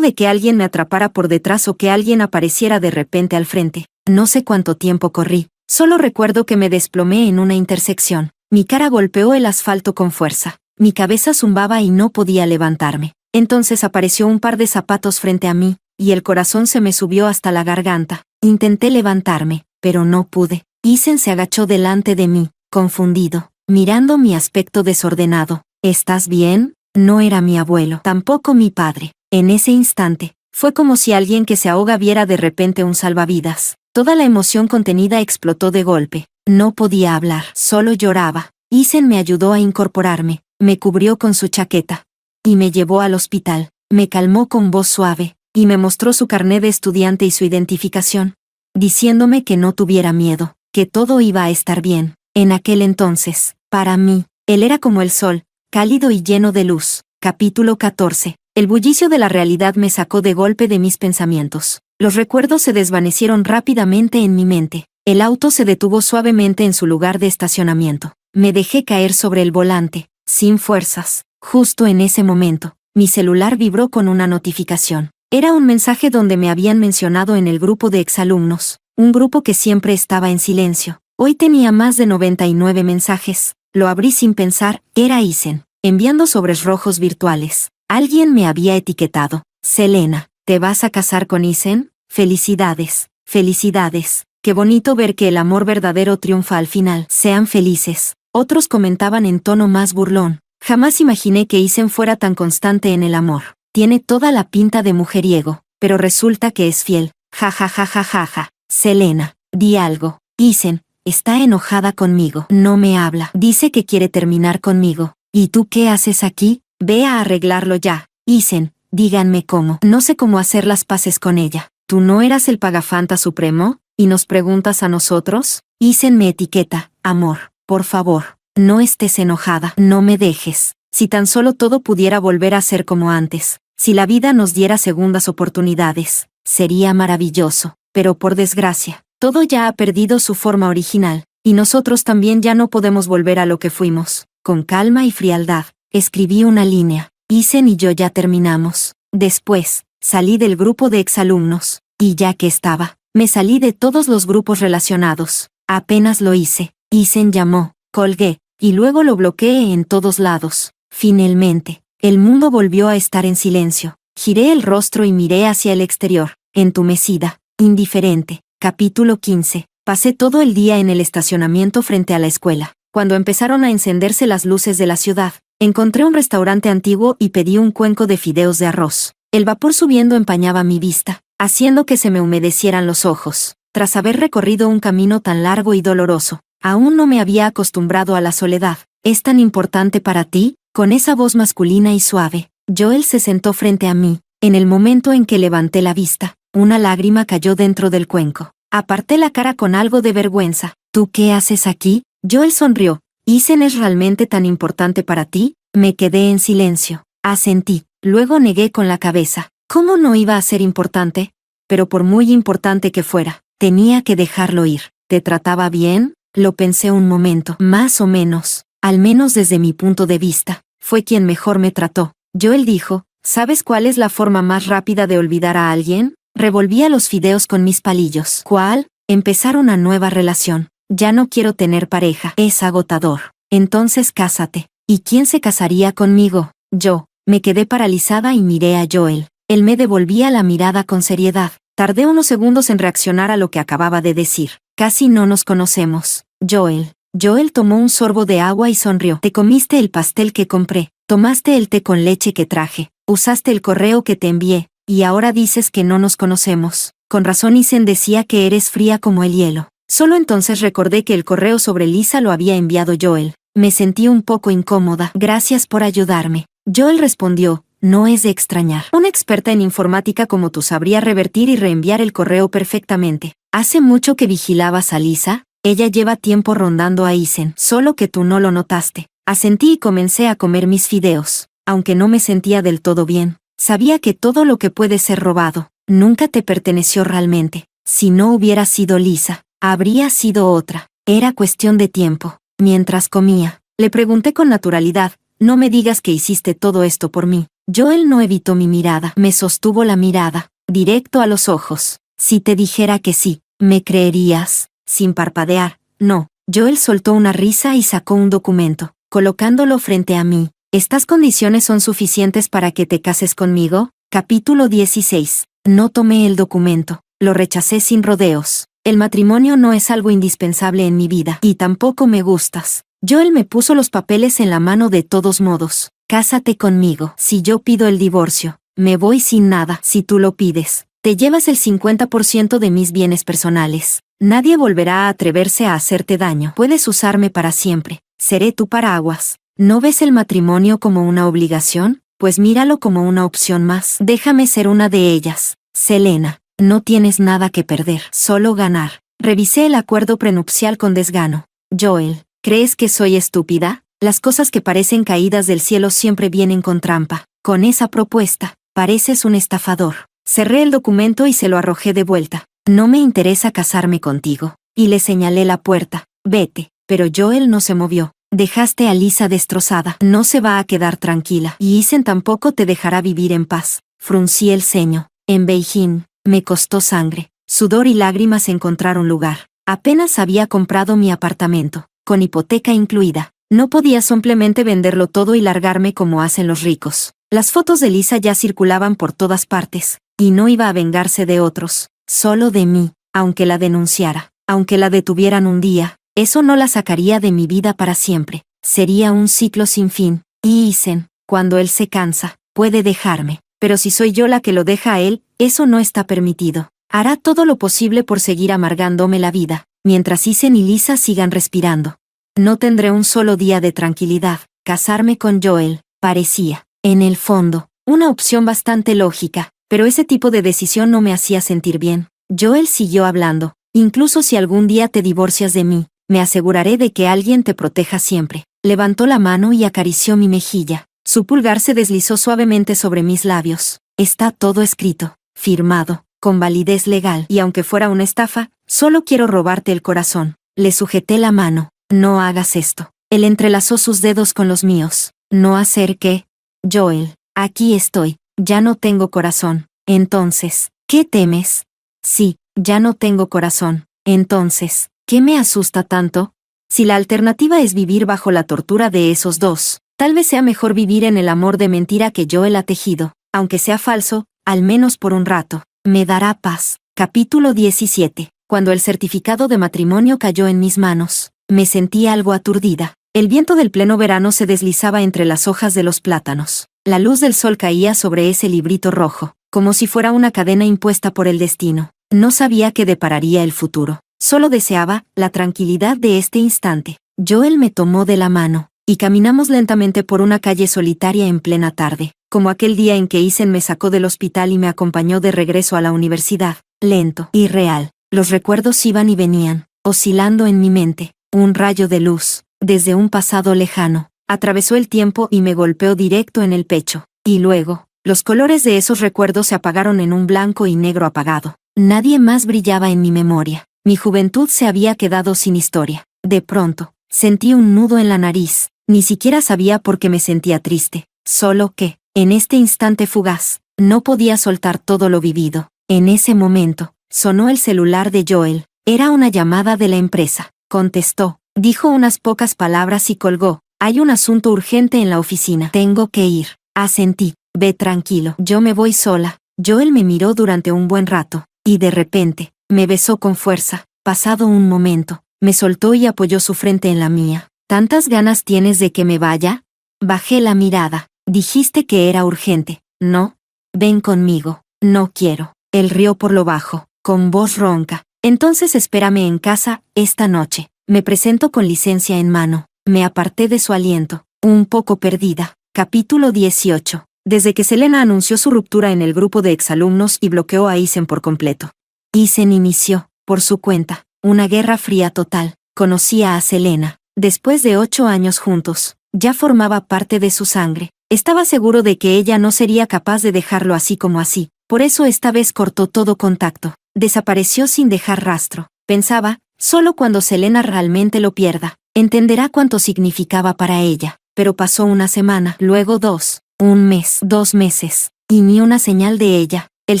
de que alguien me atrapara por detrás o que alguien apareciera de repente al frente. No sé cuánto tiempo corrí. Solo recuerdo que me desplomé en una intersección. Mi cara golpeó el asfalto con fuerza. Mi cabeza zumbaba y no podía levantarme. Entonces apareció un par de zapatos frente a mí, y el corazón se me subió hasta la garganta. Intenté levantarme, pero no pude. Isen se agachó delante de mí, confundido, mirando mi aspecto desordenado. ¿Estás bien? No era mi abuelo, tampoco mi padre. En ese instante, fue como si alguien que se ahoga viera de repente un salvavidas. Toda la emoción contenida explotó de golpe. No podía hablar, solo lloraba. Isen me ayudó a incorporarme, me cubrió con su chaqueta, y me llevó al hospital. Me calmó con voz suave, y me mostró su carné de estudiante y su identificación, diciéndome que no tuviera miedo, que todo iba a estar bien. En aquel entonces, para mí, él era como el sol, cálido y lleno de luz. Capítulo 14. El bullicio de la realidad me sacó de golpe de mis pensamientos. Los recuerdos se desvanecieron rápidamente en mi mente. El auto se detuvo suavemente en su lugar de estacionamiento. Me dejé caer sobre el volante, sin fuerzas. Justo en ese momento, mi celular vibró con una notificación. Era un mensaje donde me habían mencionado en el grupo de exalumnos, un grupo que siempre estaba en silencio. Hoy tenía más de 99 mensajes. Lo abrí sin pensar, era Isen. enviando sobres rojos virtuales. Alguien me había etiquetado. Selena, ¿te vas a casar con Isen? Felicidades, felicidades. Qué bonito ver que el amor verdadero triunfa al final. Sean felices. Otros comentaban en tono más burlón. Jamás imaginé que Isen fuera tan constante en el amor. Tiene toda la pinta de mujeriego, pero resulta que es fiel. Ja ja ja ja ja ja. Selena, di algo. Isen, está enojada conmigo. No me habla. Dice que quiere terminar conmigo. ¿Y tú qué haces aquí? Ve a arreglarlo ya. Isen, díganme cómo. No sé cómo hacer las paces con ella. ¿Tú no eras el pagafanta supremo? ¿Y nos preguntas a nosotros? Isen me etiqueta. Amor, por favor, no estés enojada. No me dejes. Si tan solo todo pudiera volver a ser como antes. Si la vida nos diera segundas oportunidades. Sería maravilloso. Pero por desgracia, todo ya ha perdido su forma original. Y nosotros también ya no podemos volver a lo que fuimos. Con calma y frialdad, escribí una línea. Isen y yo ya terminamos. Después, salí del grupo de exalumnos. Y ya que estaba, me salí de todos los grupos relacionados. Apenas lo hice. Isen llamó, colgué, y luego lo bloqueé en todos lados. Finalmente, el mundo volvió a estar en silencio. Giré el rostro y miré hacia el exterior, entumecida, indiferente. Capítulo 15. Pasé todo el día en el estacionamiento frente a la escuela. Cuando empezaron a encenderse las luces de la ciudad, encontré un restaurante antiguo y pedí un cuenco de fideos de arroz. El vapor subiendo empañaba mi vista, haciendo que se me humedecieran los ojos. Tras haber recorrido un camino tan largo y doloroso, aún no me había acostumbrado a la soledad. ¿Es tan importante para ti? Con esa voz masculina y suave, Joel se sentó frente a mí. En el momento en que levanté la vista, una lágrima cayó dentro del cuenco. Aparté la cara con algo de vergüenza. ¿Tú qué haces aquí? Joel sonrió. ¿Isen es realmente tan importante para ti? Me quedé en silencio. Asentí. Luego negué con la cabeza. ¿Cómo no iba a ser importante? Pero por muy importante que fuera, tenía que dejarlo ir. ¿Te trataba bien? Lo pensé un momento. Más o menos. Al menos desde mi punto de vista. Fue quien mejor me trató. Joel dijo, ¿sabes cuál es la forma más rápida de olvidar a alguien? Revolvía los fideos con mis palillos. ¿Cuál? Empezar una nueva relación. Ya no quiero tener pareja. Es agotador. Entonces cásate. ¿Y quién se casaría conmigo? Yo. Me quedé paralizada y miré a Joel. Él me devolvía la mirada con seriedad. Tardé unos segundos en reaccionar a lo que acababa de decir. Casi no nos conocemos. Joel. Joel tomó un sorbo de agua y sonrió. Te comiste el pastel que compré. Tomaste el té con leche que traje. Usaste el correo que te envié. Y ahora dices que no nos conocemos. Con razón Isen decía que eres fría como el hielo. Solo entonces recordé que el correo sobre Lisa lo había enviado Joel. Me sentí un poco incómoda. Gracias por ayudarme. Joel respondió, no es de extrañar. Una experta en informática como tú sabría revertir y reenviar el correo perfectamente. ¿Hace mucho que vigilabas a Lisa? Ella lleva tiempo rondando a Isen, solo que tú no lo notaste. Asentí y comencé a comer mis fideos. Aunque no me sentía del todo bien, sabía que todo lo que puede ser robado, nunca te perteneció realmente. Si no hubiera sido Lisa, habría sido otra. Era cuestión de tiempo. Mientras comía, le pregunté con naturalidad, no me digas que hiciste todo esto por mí. Joel no evitó mi mirada. Me sostuvo la mirada, directo a los ojos. Si te dijera que sí, ¿me creerías? Sin parpadear. No. Joel soltó una risa y sacó un documento, colocándolo frente a mí. ¿Estas condiciones son suficientes para que te cases conmigo? Capítulo 16. No tomé el documento. Lo rechacé sin rodeos. El matrimonio no es algo indispensable en mi vida. Y tampoco me gustas. Joel me puso los papeles en la mano de todos modos. Cásate conmigo. Si yo pido el divorcio, me voy sin nada. Si tú lo pides, te llevas el 50% de mis bienes personales. Nadie volverá a atreverse a hacerte daño. Puedes usarme para siempre. Seré tu paraguas. ¿No ves el matrimonio como una obligación? Pues míralo como una opción más. Déjame ser una de ellas. Selena, no tienes nada que perder, solo ganar. Revisé el acuerdo prenupcial con desgano. Joel, ¿crees que soy estúpida? Las cosas que parecen caídas del cielo siempre vienen con trampa. Con esa propuesta, pareces un estafador. Cerré el documento y se lo arrojé de vuelta. No me interesa casarme contigo. Y le señalé la puerta. Vete. Pero Joel no se movió. Dejaste a Lisa destrozada. No se va a quedar tranquila. Y Isen tampoco te dejará vivir en paz. Fruncí el ceño. En Beijing, me costó sangre, sudor y lágrimas encontrar un lugar. Apenas había comprado mi apartamento, con hipoteca incluida. No podía simplemente venderlo todo y largarme como hacen los ricos. Las fotos de Lisa ya circulaban por todas partes, y no iba a vengarse de otros, solo de mí, aunque la denunciara, aunque la detuvieran un día, eso no la sacaría de mi vida para siempre. Sería un ciclo sin fin, y Isen, cuando él se cansa, puede dejarme, pero si soy yo la que lo deja a él, eso no está permitido. Hará todo lo posible por seguir amargándome la vida, mientras Isen y Lisa sigan respirando. No tendré un solo día de tranquilidad. Casarme con Joel, parecía, en el fondo, una opción bastante lógica, pero ese tipo de decisión no me hacía sentir bien. Joel siguió hablando. Incluso si algún día te divorcias de mí, me aseguraré de que alguien te proteja siempre. Levantó la mano y acarició mi mejilla. Su pulgar se deslizó suavemente sobre mis labios. Está todo escrito, firmado, con validez legal. Y aunque fuera una estafa, solo quiero robarte el corazón. Le sujeté la mano. No hagas esto. Él entrelazó sus dedos con los míos. No hacer qué. Joel, aquí estoy. Ya no tengo corazón. Entonces, ¿qué temes? Sí, ya no tengo corazón. Entonces, ¿qué me asusta tanto? Si la alternativa es vivir bajo la tortura de esos dos, tal vez sea mejor vivir en el amor de mentira que Joel ha tejido, aunque sea falso, al menos por un rato. Me dará paz. Capítulo 17. Cuando el certificado de matrimonio cayó en mis manos, me sentí algo aturdida. El viento del pleno verano se deslizaba entre las hojas de los plátanos. La luz del sol caía sobre ese librito rojo, como si fuera una cadena impuesta por el destino. No sabía qué depararía el futuro. Solo deseaba la tranquilidad de este instante. Joel me tomó de la mano, y caminamos lentamente por una calle solitaria en plena tarde, como aquel día en que Isen me sacó del hospital y me acompañó de regreso a la universidad. Lento y real. Los recuerdos iban y venían, oscilando en mi mente. Un rayo de luz, desde un pasado lejano, atravesó el tiempo y me golpeó directo en el pecho. Y luego, los colores de esos recuerdos se apagaron en un blanco y negro apagado. Nadie más brillaba en mi memoria. Mi juventud se había quedado sin historia. De pronto, sentí un nudo en la nariz. Ni siquiera sabía por qué me sentía triste. Solo que, en este instante fugaz, no podía soltar todo lo vivido. En ese momento, sonó el celular de Joel. Era una llamada de la empresa. Contestó, dijo unas pocas palabras y colgó. Hay un asunto urgente en la oficina. Tengo que ir. Asentí. Ve tranquilo. Yo me voy sola. Joel me miró durante un buen rato, y de repente, me besó con fuerza. Pasado un momento, me soltó y apoyó su frente en la mía. ¿Tantas ganas tienes de que me vaya? Bajé la mirada. Dijiste que era urgente, ¿no? Ven conmigo. No quiero. Él rió por lo bajo, con voz ronca. Entonces espérame en casa, esta noche. Me presento con licencia en mano. Me aparté de su aliento, un poco perdida. Capítulo 18. Desde que Selena anunció su ruptura en el grupo de exalumnos y bloqueó a Isen por completo. Isen inició, por su cuenta, una guerra fría total. Conocía a Selena. Después de 8 años juntos, ya formaba parte de su sangre. Estaba seguro de que ella no sería capaz de dejarlo así como así. Por eso esta vez cortó todo contacto. Desapareció sin dejar rastro. Pensaba, solo cuando Selena realmente lo pierda, entenderá cuánto significaba para ella. Pero pasó una semana, luego 2, un mes, 2 meses, y ni una señal de ella. Él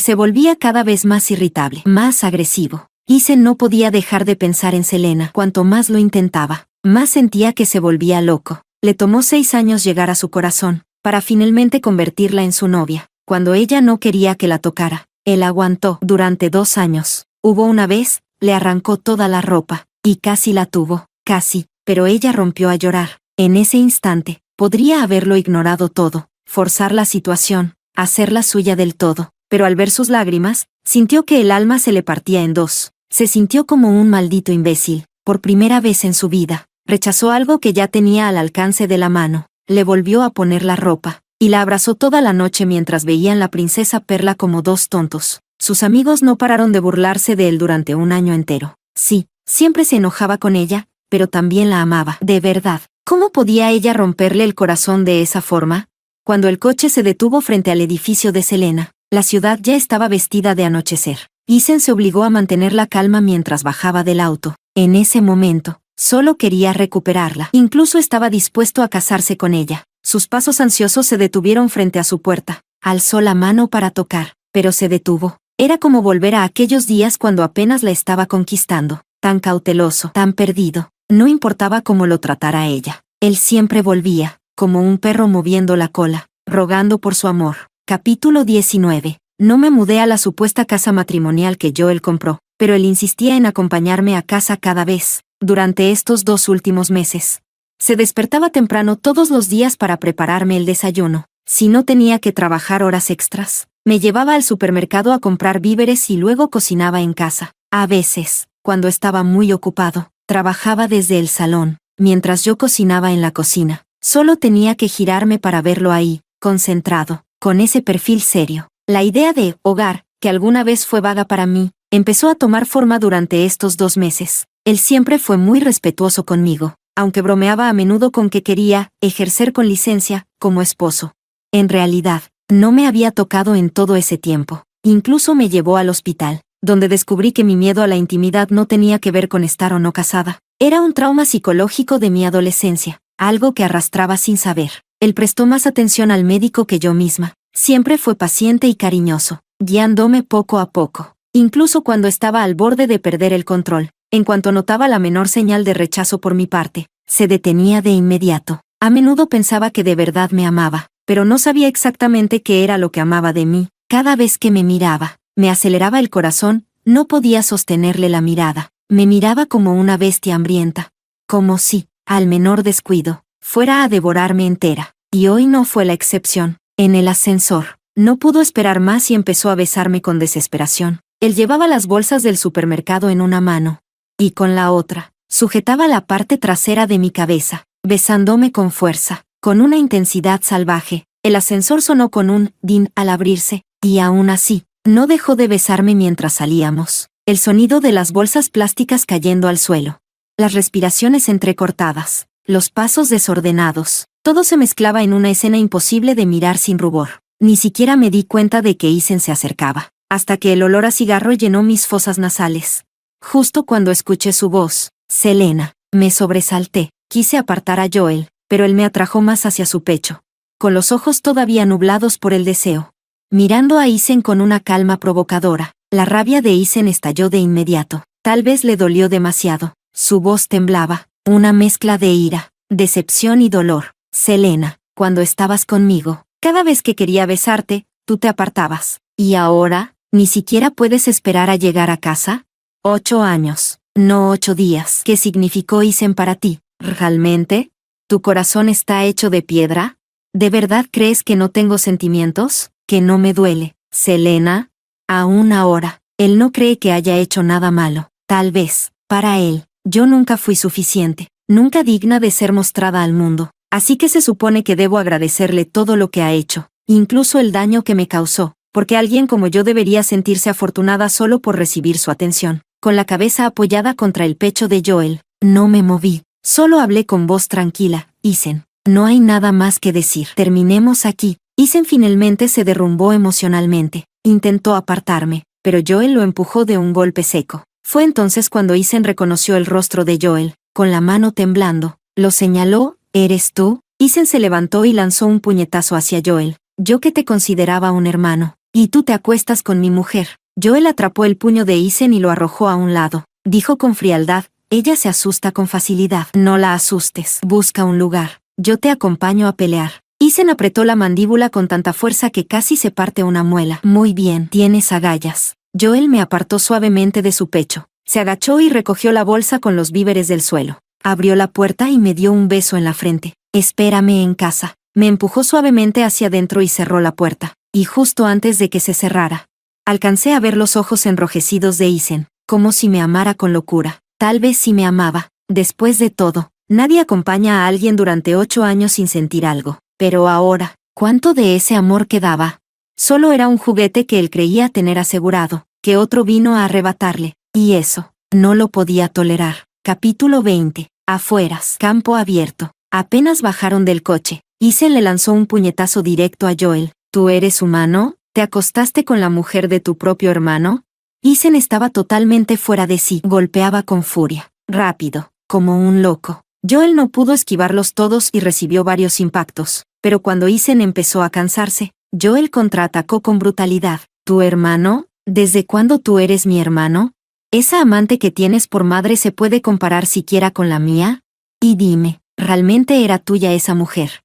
se volvía cada vez más irritable, más agresivo. Isen no podía dejar de pensar en Selena. Cuanto más lo intentaba, más sentía que se volvía loco. Le tomó 6 años llegar a su corazón, para finalmente convertirla en su novia. Cuando ella no quería que la tocara, él aguantó durante 2 años. Hubo una vez, le arrancó toda la ropa, y casi la tuvo, casi, pero ella rompió a llorar. En ese instante, podría haberlo ignorado todo, forzar la situación, hacerla suya del todo, pero al ver sus lágrimas, sintió que el alma se le partía en dos. Se sintió como un maldito imbécil. Por primera vez en su vida, rechazó algo que ya tenía al alcance de la mano. Le volvió a poner la ropa, y la abrazó toda la noche mientras veían la princesa Perla como 2 tontos. Sus amigos no pararon de burlarse de él durante un año entero. Sí, siempre se enojaba con ella, pero también la amaba. De verdad, ¿cómo podía ella romperle el corazón de esa forma? Cuando el coche se detuvo frente al edificio de Selena, la ciudad ya estaba vestida de anochecer. Isen se obligó a mantener la calma mientras bajaba del auto. En ese momento, solo quería recuperarla. Incluso estaba dispuesto a casarse con ella. Sus pasos ansiosos se detuvieron frente a su puerta. Alzó la mano para tocar, pero se detuvo. Era como volver a aquellos días cuando apenas la estaba conquistando. Tan cauteloso, tan perdido. No importaba cómo lo tratara ella. Él siempre volvía, como un perro moviendo la cola, rogando por su amor. Capítulo 19. No me mudé a la supuesta casa matrimonial que Joel compró, pero él insistía en acompañarme a casa cada vez, durante estos 2 últimos meses. Se despertaba temprano todos los días para prepararme el desayuno. Si no tenía que trabajar horas extras, me llevaba al supermercado a comprar víveres y luego cocinaba en casa. A veces, cuando estaba muy ocupado, trabajaba desde el salón, mientras yo cocinaba en la cocina. Solo tenía que girarme para verlo ahí, concentrado, con ese perfil serio. La idea de hogar, que alguna vez fue vaga para mí, empezó a tomar forma durante estos 2 meses. Él siempre fue muy respetuoso conmigo, aunque bromeaba a menudo con que quería ejercer con licencia, como esposo. En realidad, no me había tocado en todo ese tiempo. Incluso me llevó al hospital, donde descubrí que mi miedo a la intimidad no tenía que ver con estar o no casada. Era un trauma psicológico de mi adolescencia, algo que arrastraba sin saber. Él prestó más atención al médico que yo misma. Siempre fue paciente y cariñoso, guiándome poco a poco, incluso cuando estaba al borde de perder el control. En cuanto notaba la menor señal de rechazo por mi parte, se detenía de inmediato. A menudo pensaba que de verdad me amaba, pero no sabía exactamente qué era lo que amaba de mí. Cada vez que me miraba, me aceleraba el corazón, no podía sostenerle la mirada. Me miraba como una bestia hambrienta, como si, al menor descuido, fuera a devorarme entera. Y hoy no fue la excepción. En el ascensor, no pudo esperar más y empezó a besarme con desesperación. Él llevaba las bolsas del supermercado en una mano, y con la otra, sujetaba la parte trasera de mi cabeza, besándome con fuerza, con una intensidad salvaje. El ascensor sonó con un din al abrirse, y aún así, no dejó de besarme mientras salíamos. El sonido de las bolsas plásticas cayendo al suelo, las respiraciones entrecortadas, los pasos desordenados, todo se mezclaba en una escena imposible de mirar sin rubor. Ni siquiera me di cuenta de que Ethan se acercaba, hasta que el olor a cigarro llenó mis fosas nasales. Justo cuando escuché su voz, Selena, me sobresalté. Quise apartar a Joel, pero él me atrajo más hacia su pecho, con los ojos todavía nublados por el deseo. Mirando a Ethan con una calma provocadora, la rabia de Ethan estalló de inmediato. Tal vez le dolió demasiado. Su voz temblaba, una mezcla de ira, decepción y dolor. Selena, cuando estabas conmigo, cada vez que quería besarte, tú te apartabas. ¿Y ahora, ni siquiera puedes esperar a llegar a casa? 8 años, no 8 días. ¿Qué significó Ethan para ti? ¿Realmente? ¿Tu corazón está hecho de piedra? ¿De verdad crees que no tengo sentimientos? ¿Que no me duele? Selena, aún ahora, él no cree que haya hecho nada malo. Tal vez, para él, yo nunca fui suficiente, nunca digna de ser mostrada al mundo. Así que se supone que debo agradecerle todo lo que ha hecho, incluso el daño que me causó, porque alguien como yo debería sentirse afortunada solo por recibir su atención. Con la cabeza apoyada contra el pecho de Joel, no me moví, solo hablé con voz tranquila. Ethan, no hay nada más que decir. Terminemos aquí. Ethan finalmente se derrumbó emocionalmente. Intentó apartarme, pero Joel lo empujó de un golpe seco. Fue entonces cuando Ethan reconoció el rostro de Joel, con la mano temblando. Lo señaló. ¿Eres tú? Ethan se levantó y lanzó un puñetazo hacia Joel. Yo que te consideraba un hermano, y tú te acuestas con mi mujer. Joel atrapó el puño de Ethan y lo arrojó a un lado. Dijo con frialdad, ella se asusta con facilidad. No la asustes. Busca un lugar. Yo te acompaño a pelear. Ethan apretó la mandíbula con tanta fuerza que casi se parte una muela. Muy bien, tienes agallas. Joel me apartó suavemente de su pecho. Se agachó y recogió la bolsa con los víveres del suelo. Abrió la puerta y me dio un beso en la frente. Espérame en casa. Me empujó suavemente hacia adentro y cerró la puerta. Y justo antes de que se cerrara, alcancé a ver los ojos enrojecidos de Ethan, como si me amara con locura. Tal vez sí me amaba. Después de todo, nadie acompaña a alguien durante 8 años sin sentir algo. Pero ahora, ¿cuánto de ese amor quedaba? Solo era un juguete que él creía tener asegurado, que otro vino a arrebatarle, y eso, no lo podía tolerar. Capítulo 20. Afueras. Campo abierto. Apenas bajaron del coche, Ethan le lanzó un puñetazo directo a Joel. ¿Tú eres humano? ¿Te acostaste con la mujer de tu propio hermano? Ethan estaba totalmente fuera de sí. Golpeaba con furia, rápido, como un loco. Joel no pudo esquivarlos todos y recibió varios impactos, pero cuando Ethan empezó a cansarse, Joel contraatacó con brutalidad. ¿Tu hermano? ¿Desde cuándo tú eres mi hermano? ¿Esa amante que tienes por madre se puede comparar siquiera con la mía? Y dime, Realmente era tuya esa mujer.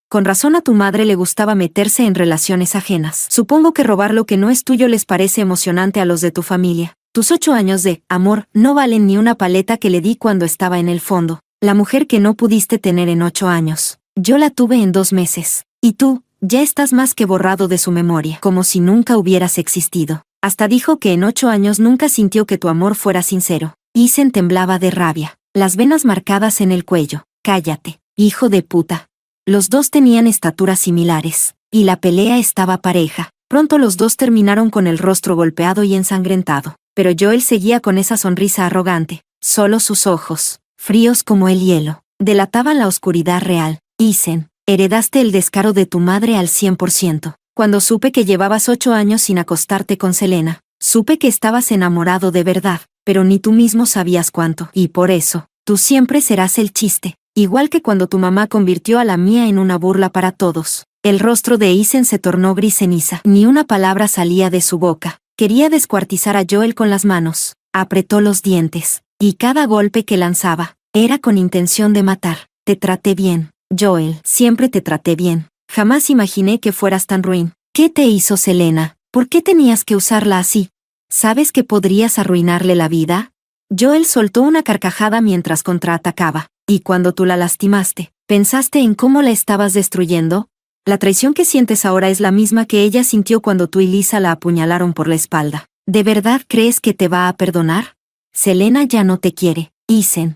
Con razón a tu madre le gustaba meterse en relaciones ajenas. Supongo que robar lo que no es tuyo les parece emocionante a los de tu familia. Tus 8 años de amor no valen ni una paleta que le di cuando estaba en el fondo. La mujer que no pudiste tener en 8 años. Yo la tuve en 2 meses. Y tú, ya estás más que borrado de su memoria, como si nunca hubieras existido. Hasta dijo que en 8 años nunca sintió que tu amor fuera sincero. Isen temblaba de rabia, las venas marcadas en el cuello. Cállate, hijo de puta. Los dos tenían estaturas similares, y la pelea estaba pareja. Pronto los dos terminaron con el rostro golpeado y ensangrentado, pero Joel seguía con esa sonrisa arrogante. Solo sus ojos, fríos como el hielo, delataban la oscuridad real. Isen, heredaste el descaro de tu madre al 100%. Cuando supe que llevabas 8 años sin acostarte con Selena, supe que estabas enamorado de verdad, pero ni tú mismo sabías cuánto. Y por eso, tú siempre serás el chiste. Igual que cuando tu mamá convirtió a la mía en una burla para todos. El rostro de Isen se tornó gris ceniza. Ni una palabra salía de su boca. Quería descuartizar a Joel con las manos. Apretó los dientes. Y cada golpe que lanzaba, era con intención de matar. Te traté bien, Joel. Siempre te traté bien. Jamás imaginé que fueras tan ruin. ¿Qué te hizo Selena? ¿Por qué tenías que usarla así? ¿Sabes que podrías arruinarle la vida? Joel soltó una carcajada mientras contraatacaba. ¿Y cuando tú la lastimaste, pensaste en cómo la estabas destruyendo? La traición que sientes ahora es la misma que ella sintió cuando tú y Lisa la apuñalaron por la espalda. ¿De verdad crees que te va a perdonar? Selena ya no te quiere. Isen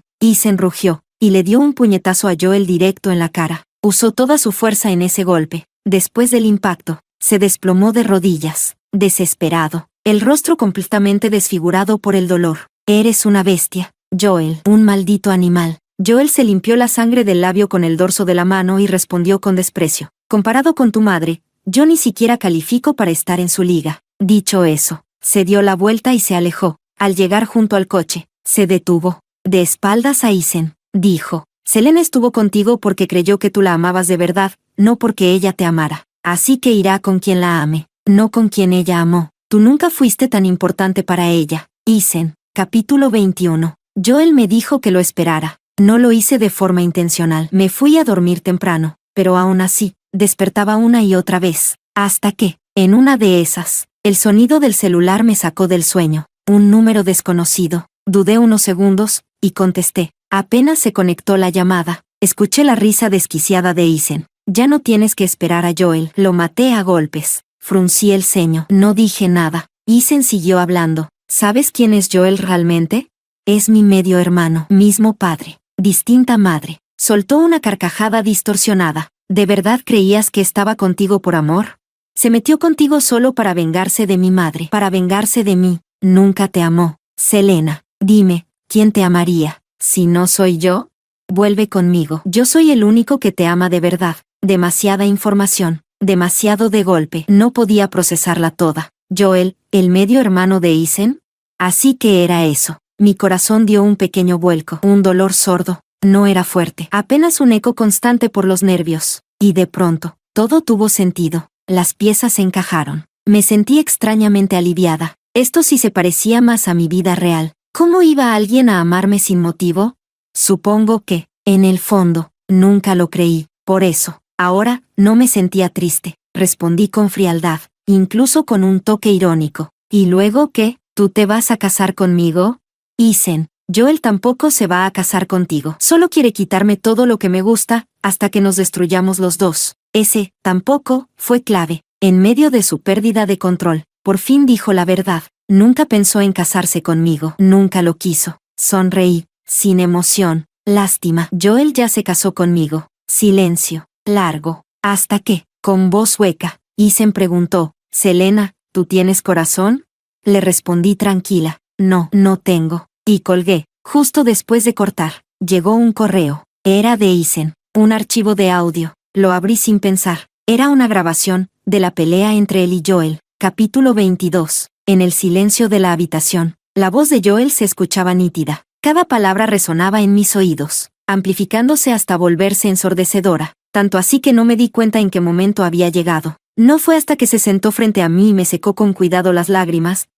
rugió, y le dio un puñetazo a Joel directo en la cara. Usó toda su fuerza en ese golpe. Después del impacto, se desplomó de rodillas, desesperado, el rostro completamente desfigurado por el dolor. Eres una bestia, Joel, un maldito animal. Joel se limpió la sangre del labio con el dorso de la mano y respondió con desprecio. Comparado con tu madre, yo ni siquiera califico para estar en su liga. Dicho eso, se dio la vuelta y se alejó. Al llegar junto al coche, se detuvo. De espaldas a Isen, dijo, Selena estuvo contigo porque creyó que tú la amabas de verdad, no porque ella te amara. Así que irá con quien la ame, no con quien ella amó. Tú nunca fuiste tan importante para ella. Isen, capítulo 21. Joel me dijo que lo esperara. No lo hice de forma intencional. Me fui a dormir temprano, pero aún así, despertaba una y otra vez, hasta que, en una de esas, el sonido del celular me sacó del sueño. Un número desconocido. Dudé unos segundos, y contesté. Apenas se conectó la llamada, escuché la risa desquiciada de Isen. Ya no tienes que esperar a Joel. Lo maté a golpes. Fruncí el ceño. No dije nada. Isen siguió hablando. ¿Sabes quién es Joel realmente? Es mi medio hermano, mismo padre. Distinta madre. Soltó una carcajada distorsionada. ¿De verdad creías que estaba contigo por amor? Se metió contigo solo para vengarse de mi madre, para vengarse de mí. Nunca te amó. Selena, dime, ¿quién te amaría? Si no soy yo, vuelve conmigo. Yo soy el único que te ama de verdad. Demasiada información, demasiado de golpe. No podía procesarla toda. Joel, el medio hermano de Isen. Así que era eso. Mi corazón dio un pequeño vuelco, un dolor sordo. No era fuerte, apenas un eco constante por los nervios. Y de pronto, todo tuvo sentido. Las piezas se encajaron. Me sentí extrañamente aliviada. Esto sí se parecía más a mi vida real. ¿Cómo iba alguien a amarme sin motivo? Supongo que, en el fondo, nunca lo creí. Por eso, ahora, no me sentía triste. Respondí con frialdad, incluso con un toque irónico. ¿Y luego qué? ¿Tú te vas a casar conmigo? Isen, Joel tampoco se va a casar contigo. Solo quiere quitarme todo lo que me gusta, hasta que nos destruyamos los dos. Ese, tampoco, fue clave. En medio de su pérdida de control, por fin dijo la verdad. Nunca pensó en casarse conmigo. Nunca lo quiso. Sonreí, sin emoción. Lástima. Joel ya se casó conmigo. Silencio. Largo. Hasta que, con voz hueca, Isen preguntó, Selena, ¿tú tienes corazón? Le respondí tranquila. No, no tengo. Y colgué. Justo después de cortar, llegó un correo. Era de Isen. Un archivo de audio. Lo abrí sin pensar. Era una grabación de la pelea entre él y Joel. Capítulo 22. En el silencio de la habitación, la voz de Joel se escuchaba nítida. Cada palabra resonaba en mis oídos, amplificándose hasta volverse ensordecedora. Tanto así que no me di cuenta en qué momento había llegado. No fue hasta que se sentó frente a mí y me secó con cuidado las lágrimas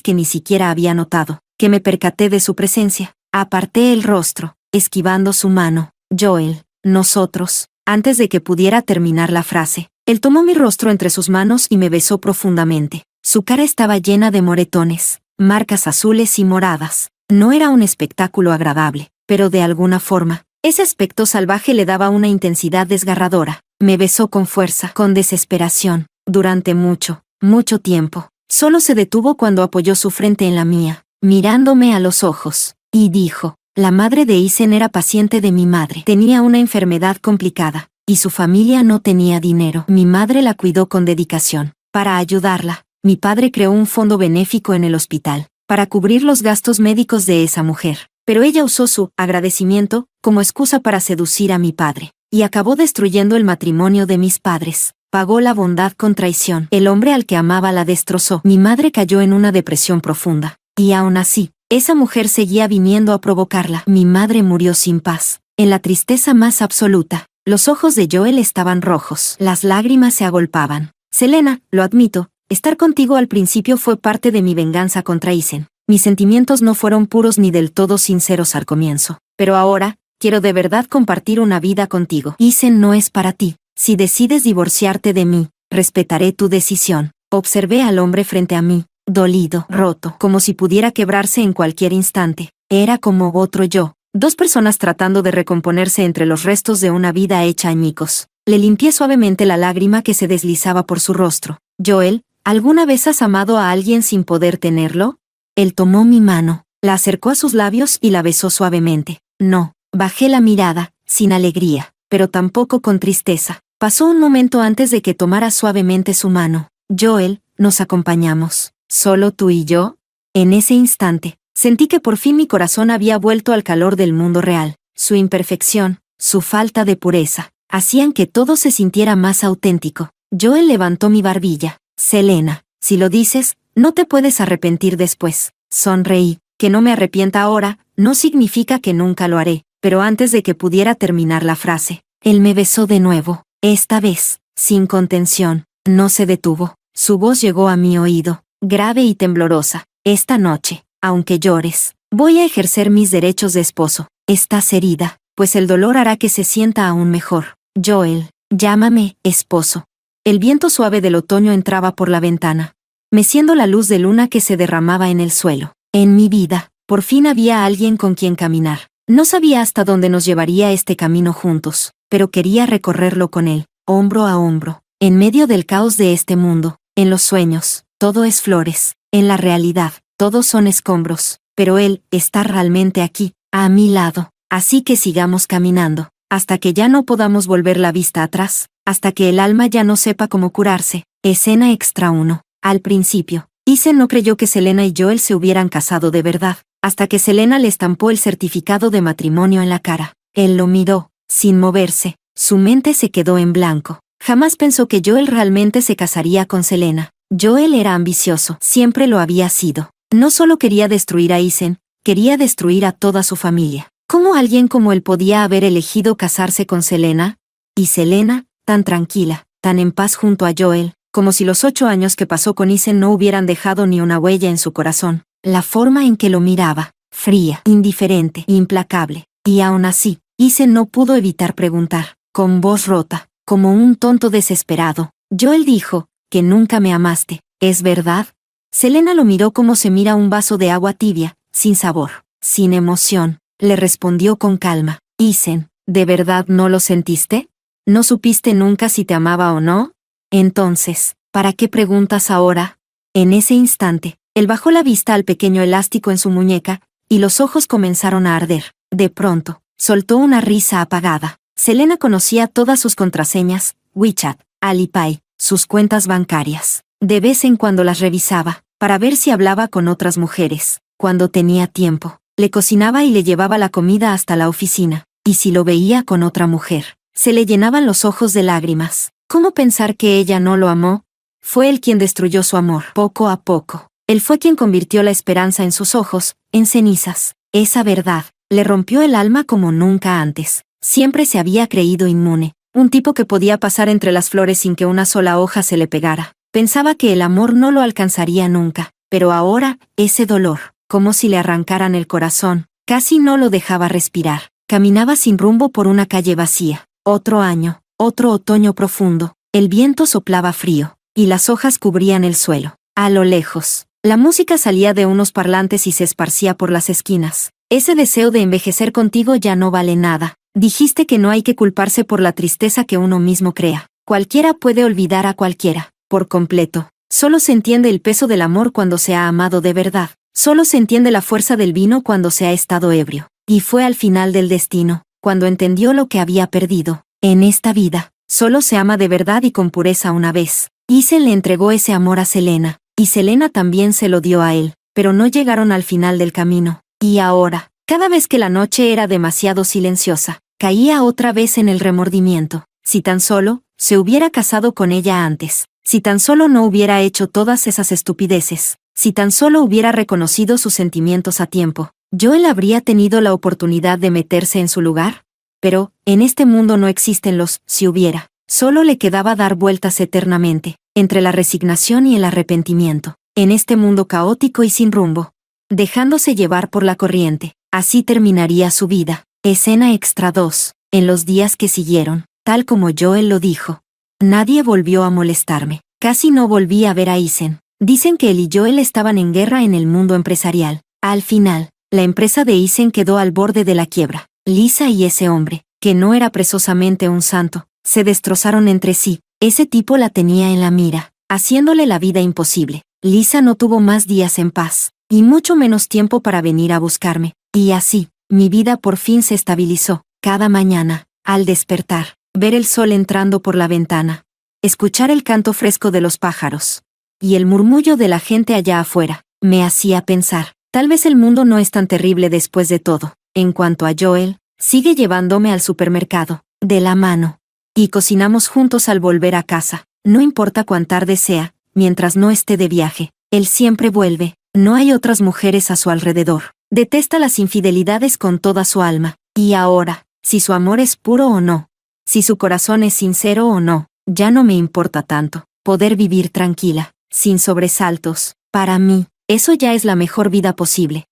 que ni siquiera había notado, que me percaté de su presencia. Aparté el rostro, esquivando su mano. Joel, nosotros. Antes de que pudiera terminar la frase, él tomó mi rostro entre sus manos y me besó profundamente. Su cara estaba llena de moretones, marcas azules y moradas. No era un espectáculo agradable, pero de alguna forma, ese aspecto salvaje le daba una intensidad desgarradora. Me besó con fuerza, con desesperación, durante mucho, mucho tiempo. Solo se detuvo cuando apoyó su frente en la mía, mirándome a los ojos, y dijo: la madre de Isen era paciente de mi madre. Tenía una enfermedad complicada, y su familia no tenía dinero. Mi madre la cuidó con dedicación. Para ayudarla, mi padre creó un fondo benéfico en el hospital, para cubrir los gastos médicos de esa mujer. Pero ella usó su agradecimiento como excusa para seducir a mi padre, y acabó destruyendo el matrimonio de mis padres. Pagó la bondad con traición. El hombre al que amaba la destrozó. Mi madre cayó en una depresión profunda, y aún así, esa mujer seguía viniendo a provocarla. Mi madre murió sin paz, en la tristeza más absoluta. Los ojos de Joel estaban rojos. Las lágrimas se agolpaban. Selena, lo admito, estar contigo al principio fue parte de mi venganza contra Isen. Mis sentimientos no fueron puros ni del todo sinceros al comienzo. Pero ahora, quiero de verdad compartir una vida contigo. Isen no es para ti. Si decides divorciarte de mí, respetaré tu decisión. Observé al hombre frente a mí, dolido, roto, como si pudiera quebrarse en cualquier instante. Era como otro yo. Dos personas tratando de recomponerse entre los restos de una vida hecha añicos. Le limpié suavemente la lágrima que se deslizaba por su rostro. Joel, ¿alguna vez has amado a alguien sin poder tenerlo? Él tomó mi mano, la acercó a sus labios y la besó suavemente. No, bajé la mirada, sin alegría, pero tampoco con tristeza. Pasó un momento antes de que tomara suavemente su mano. Joel, nos acompañamos. ¿Solo tú y yo? En ese instante, sentí que por fin mi corazón había vuelto al calor del mundo real. Su imperfección, su falta de pureza, hacían que todo se sintiera más auténtico. Joel levantó mi barbilla. Selena, si lo dices, no te puedes arrepentir después. Sonreí. Que no me arrepienta ahora, no significa que nunca lo haré. Pero antes de que pudiera terminar la frase, él me besó de nuevo. Esta vez, sin contención. No se detuvo. Su voz llegó a mi oído, grave y temblorosa. Esta noche, aunque llores, voy a ejercer mis derechos de esposo. Estás herida, pues el dolor hará que se sienta aún mejor. Joel, llámame esposo. El viento suave del otoño entraba por la ventana, meciendo la luz de luna que se derramaba en el suelo. En mi vida, por fin había alguien con quien caminar. No sabía hasta dónde nos llevaría este camino juntos, pero quería recorrerlo con él, hombro a hombro, en medio del caos de este mundo. En los sueños, todo es flores. En la realidad, todos son escombros. Pero él está realmente aquí, a mi lado. Así que sigamos caminando, hasta que ya no podamos volver la vista atrás, hasta que el alma ya no sepa cómo curarse. Escena extra 1. Al principio, Isen no creyó que Selena y Joel se hubieran casado de verdad, hasta que Selena le estampó el certificado de matrimonio en la cara. Él lo miró, sin moverse. Su mente se quedó en blanco. Jamás pensó que Joel realmente se casaría con Selena. Joel era ambicioso, siempre lo había sido. No solo quería destruir a Isen, quería destruir a toda su familia. ¿Cómo alguien como él podía haber elegido casarse con Selena? Y Selena, tan tranquila, tan en paz junto a Joel, como si los 8 años que pasó con Isen no hubieran dejado ni una huella en su corazón. La forma en que lo miraba, fría, indiferente, implacable. Y aún así, Isen no pudo evitar preguntar, con voz rota, como un tonto desesperado. Joel dijo, que nunca me amaste, ¿es verdad? Selena lo miró como se mira un vaso de agua tibia, sin sabor, sin emoción. Le respondió con calma, Isen, ¿de verdad no lo sentiste? ¿No supiste nunca si te amaba o no? Entonces, ¿para qué preguntas ahora? En ese instante, él bajó la vista al pequeño elástico en su muñeca, y los ojos comenzaron a arder. De pronto, soltó una risa apagada. Selena conocía todas sus contraseñas, WeChat, Alipay, sus cuentas bancarias. De vez en cuando las revisaba, para ver si hablaba con otras mujeres. Cuando tenía tiempo, le cocinaba y le llevaba la comida hasta la oficina. Y si lo veía con otra mujer, se le llenaban los ojos de lágrimas. ¿Cómo pensar que ella no lo amó? Fue él quien destruyó su amor, poco a poco. Él fue quien convirtió la esperanza en sus ojos, en cenizas. Esa verdad le rompió el alma como nunca antes. Siempre se había creído inmune, un tipo que podía pasar entre las flores sin que una sola hoja se le pegara. Pensaba que el amor no lo alcanzaría nunca, pero ahora, ese dolor, como si le arrancaran el corazón, casi no lo dejaba respirar. Caminaba sin rumbo por una calle vacía. Otro año, otro otoño profundo. El viento soplaba frío, y las hojas cubrían el suelo. A lo lejos, la música salía de unos parlantes y se esparcía por las esquinas. Ese deseo de envejecer contigo ya no vale nada. Dijiste que no hay que culparse por la tristeza que uno mismo crea. Cualquiera puede olvidar a cualquiera, por completo. Solo se entiende el peso del amor cuando se ha amado de verdad. Solo se entiende la fuerza del vino cuando se ha estado ebrio. Y fue al final del destino, cuando entendió lo que había perdido. En esta vida, solo se ama de verdad y con pureza una vez. Isen le entregó ese amor a Selena, y Selena también se lo dio a él, pero no llegaron al final del camino. Y ahora, cada vez que la noche era demasiado silenciosa, caía otra vez en el remordimiento. Si tan solo se hubiera casado con ella antes, si tan solo no hubiera hecho todas esas estupideces, si tan solo hubiera reconocido sus sentimientos a tiempo, ¿Joel habría tenido la oportunidad de meterse en su lugar? Pero, en este mundo no existen los si hubiera. Solo le quedaba dar vueltas eternamente, entre la resignación y el arrepentimiento, en este mundo caótico y sin rumbo, dejándose llevar por la corriente. Así terminaría su vida. Escena extra 2. En los días que siguieron, tal como Joel lo dijo, nadie volvió a molestarme. Casi no volví a ver a Isen. Dicen que él y Joel estaban en guerra en el mundo empresarial. Al final, la empresa de Isen quedó al borde de la quiebra. Lisa y ese hombre, que no era precisamente un santo, se destrozaron entre sí. Ese tipo la tenía en la mira, haciéndole la vida imposible. Lisa no tuvo más días en paz, y mucho menos tiempo para venir a buscarme. Y así, mi vida por fin se estabilizó. Cada mañana, al despertar, ver el sol entrando por la ventana, escuchar el canto fresco de los pájaros, y el murmullo de la gente allá afuera, me hacía pensar, tal vez el mundo no es tan terrible después de todo. En cuanto a Joel, sigue llevándome al supermercado, de la mano, y cocinamos juntos al volver a casa. No importa cuán tarde sea, mientras no esté de viaje, él siempre vuelve. No hay otras mujeres a su alrededor. Detesta las infidelidades con toda su alma. Y ahora, si su amor es puro o no, si su corazón es sincero o no, ya no me importa tanto. Poder vivir tranquila, sin sobresaltos, para mí, eso ya es la mejor vida posible.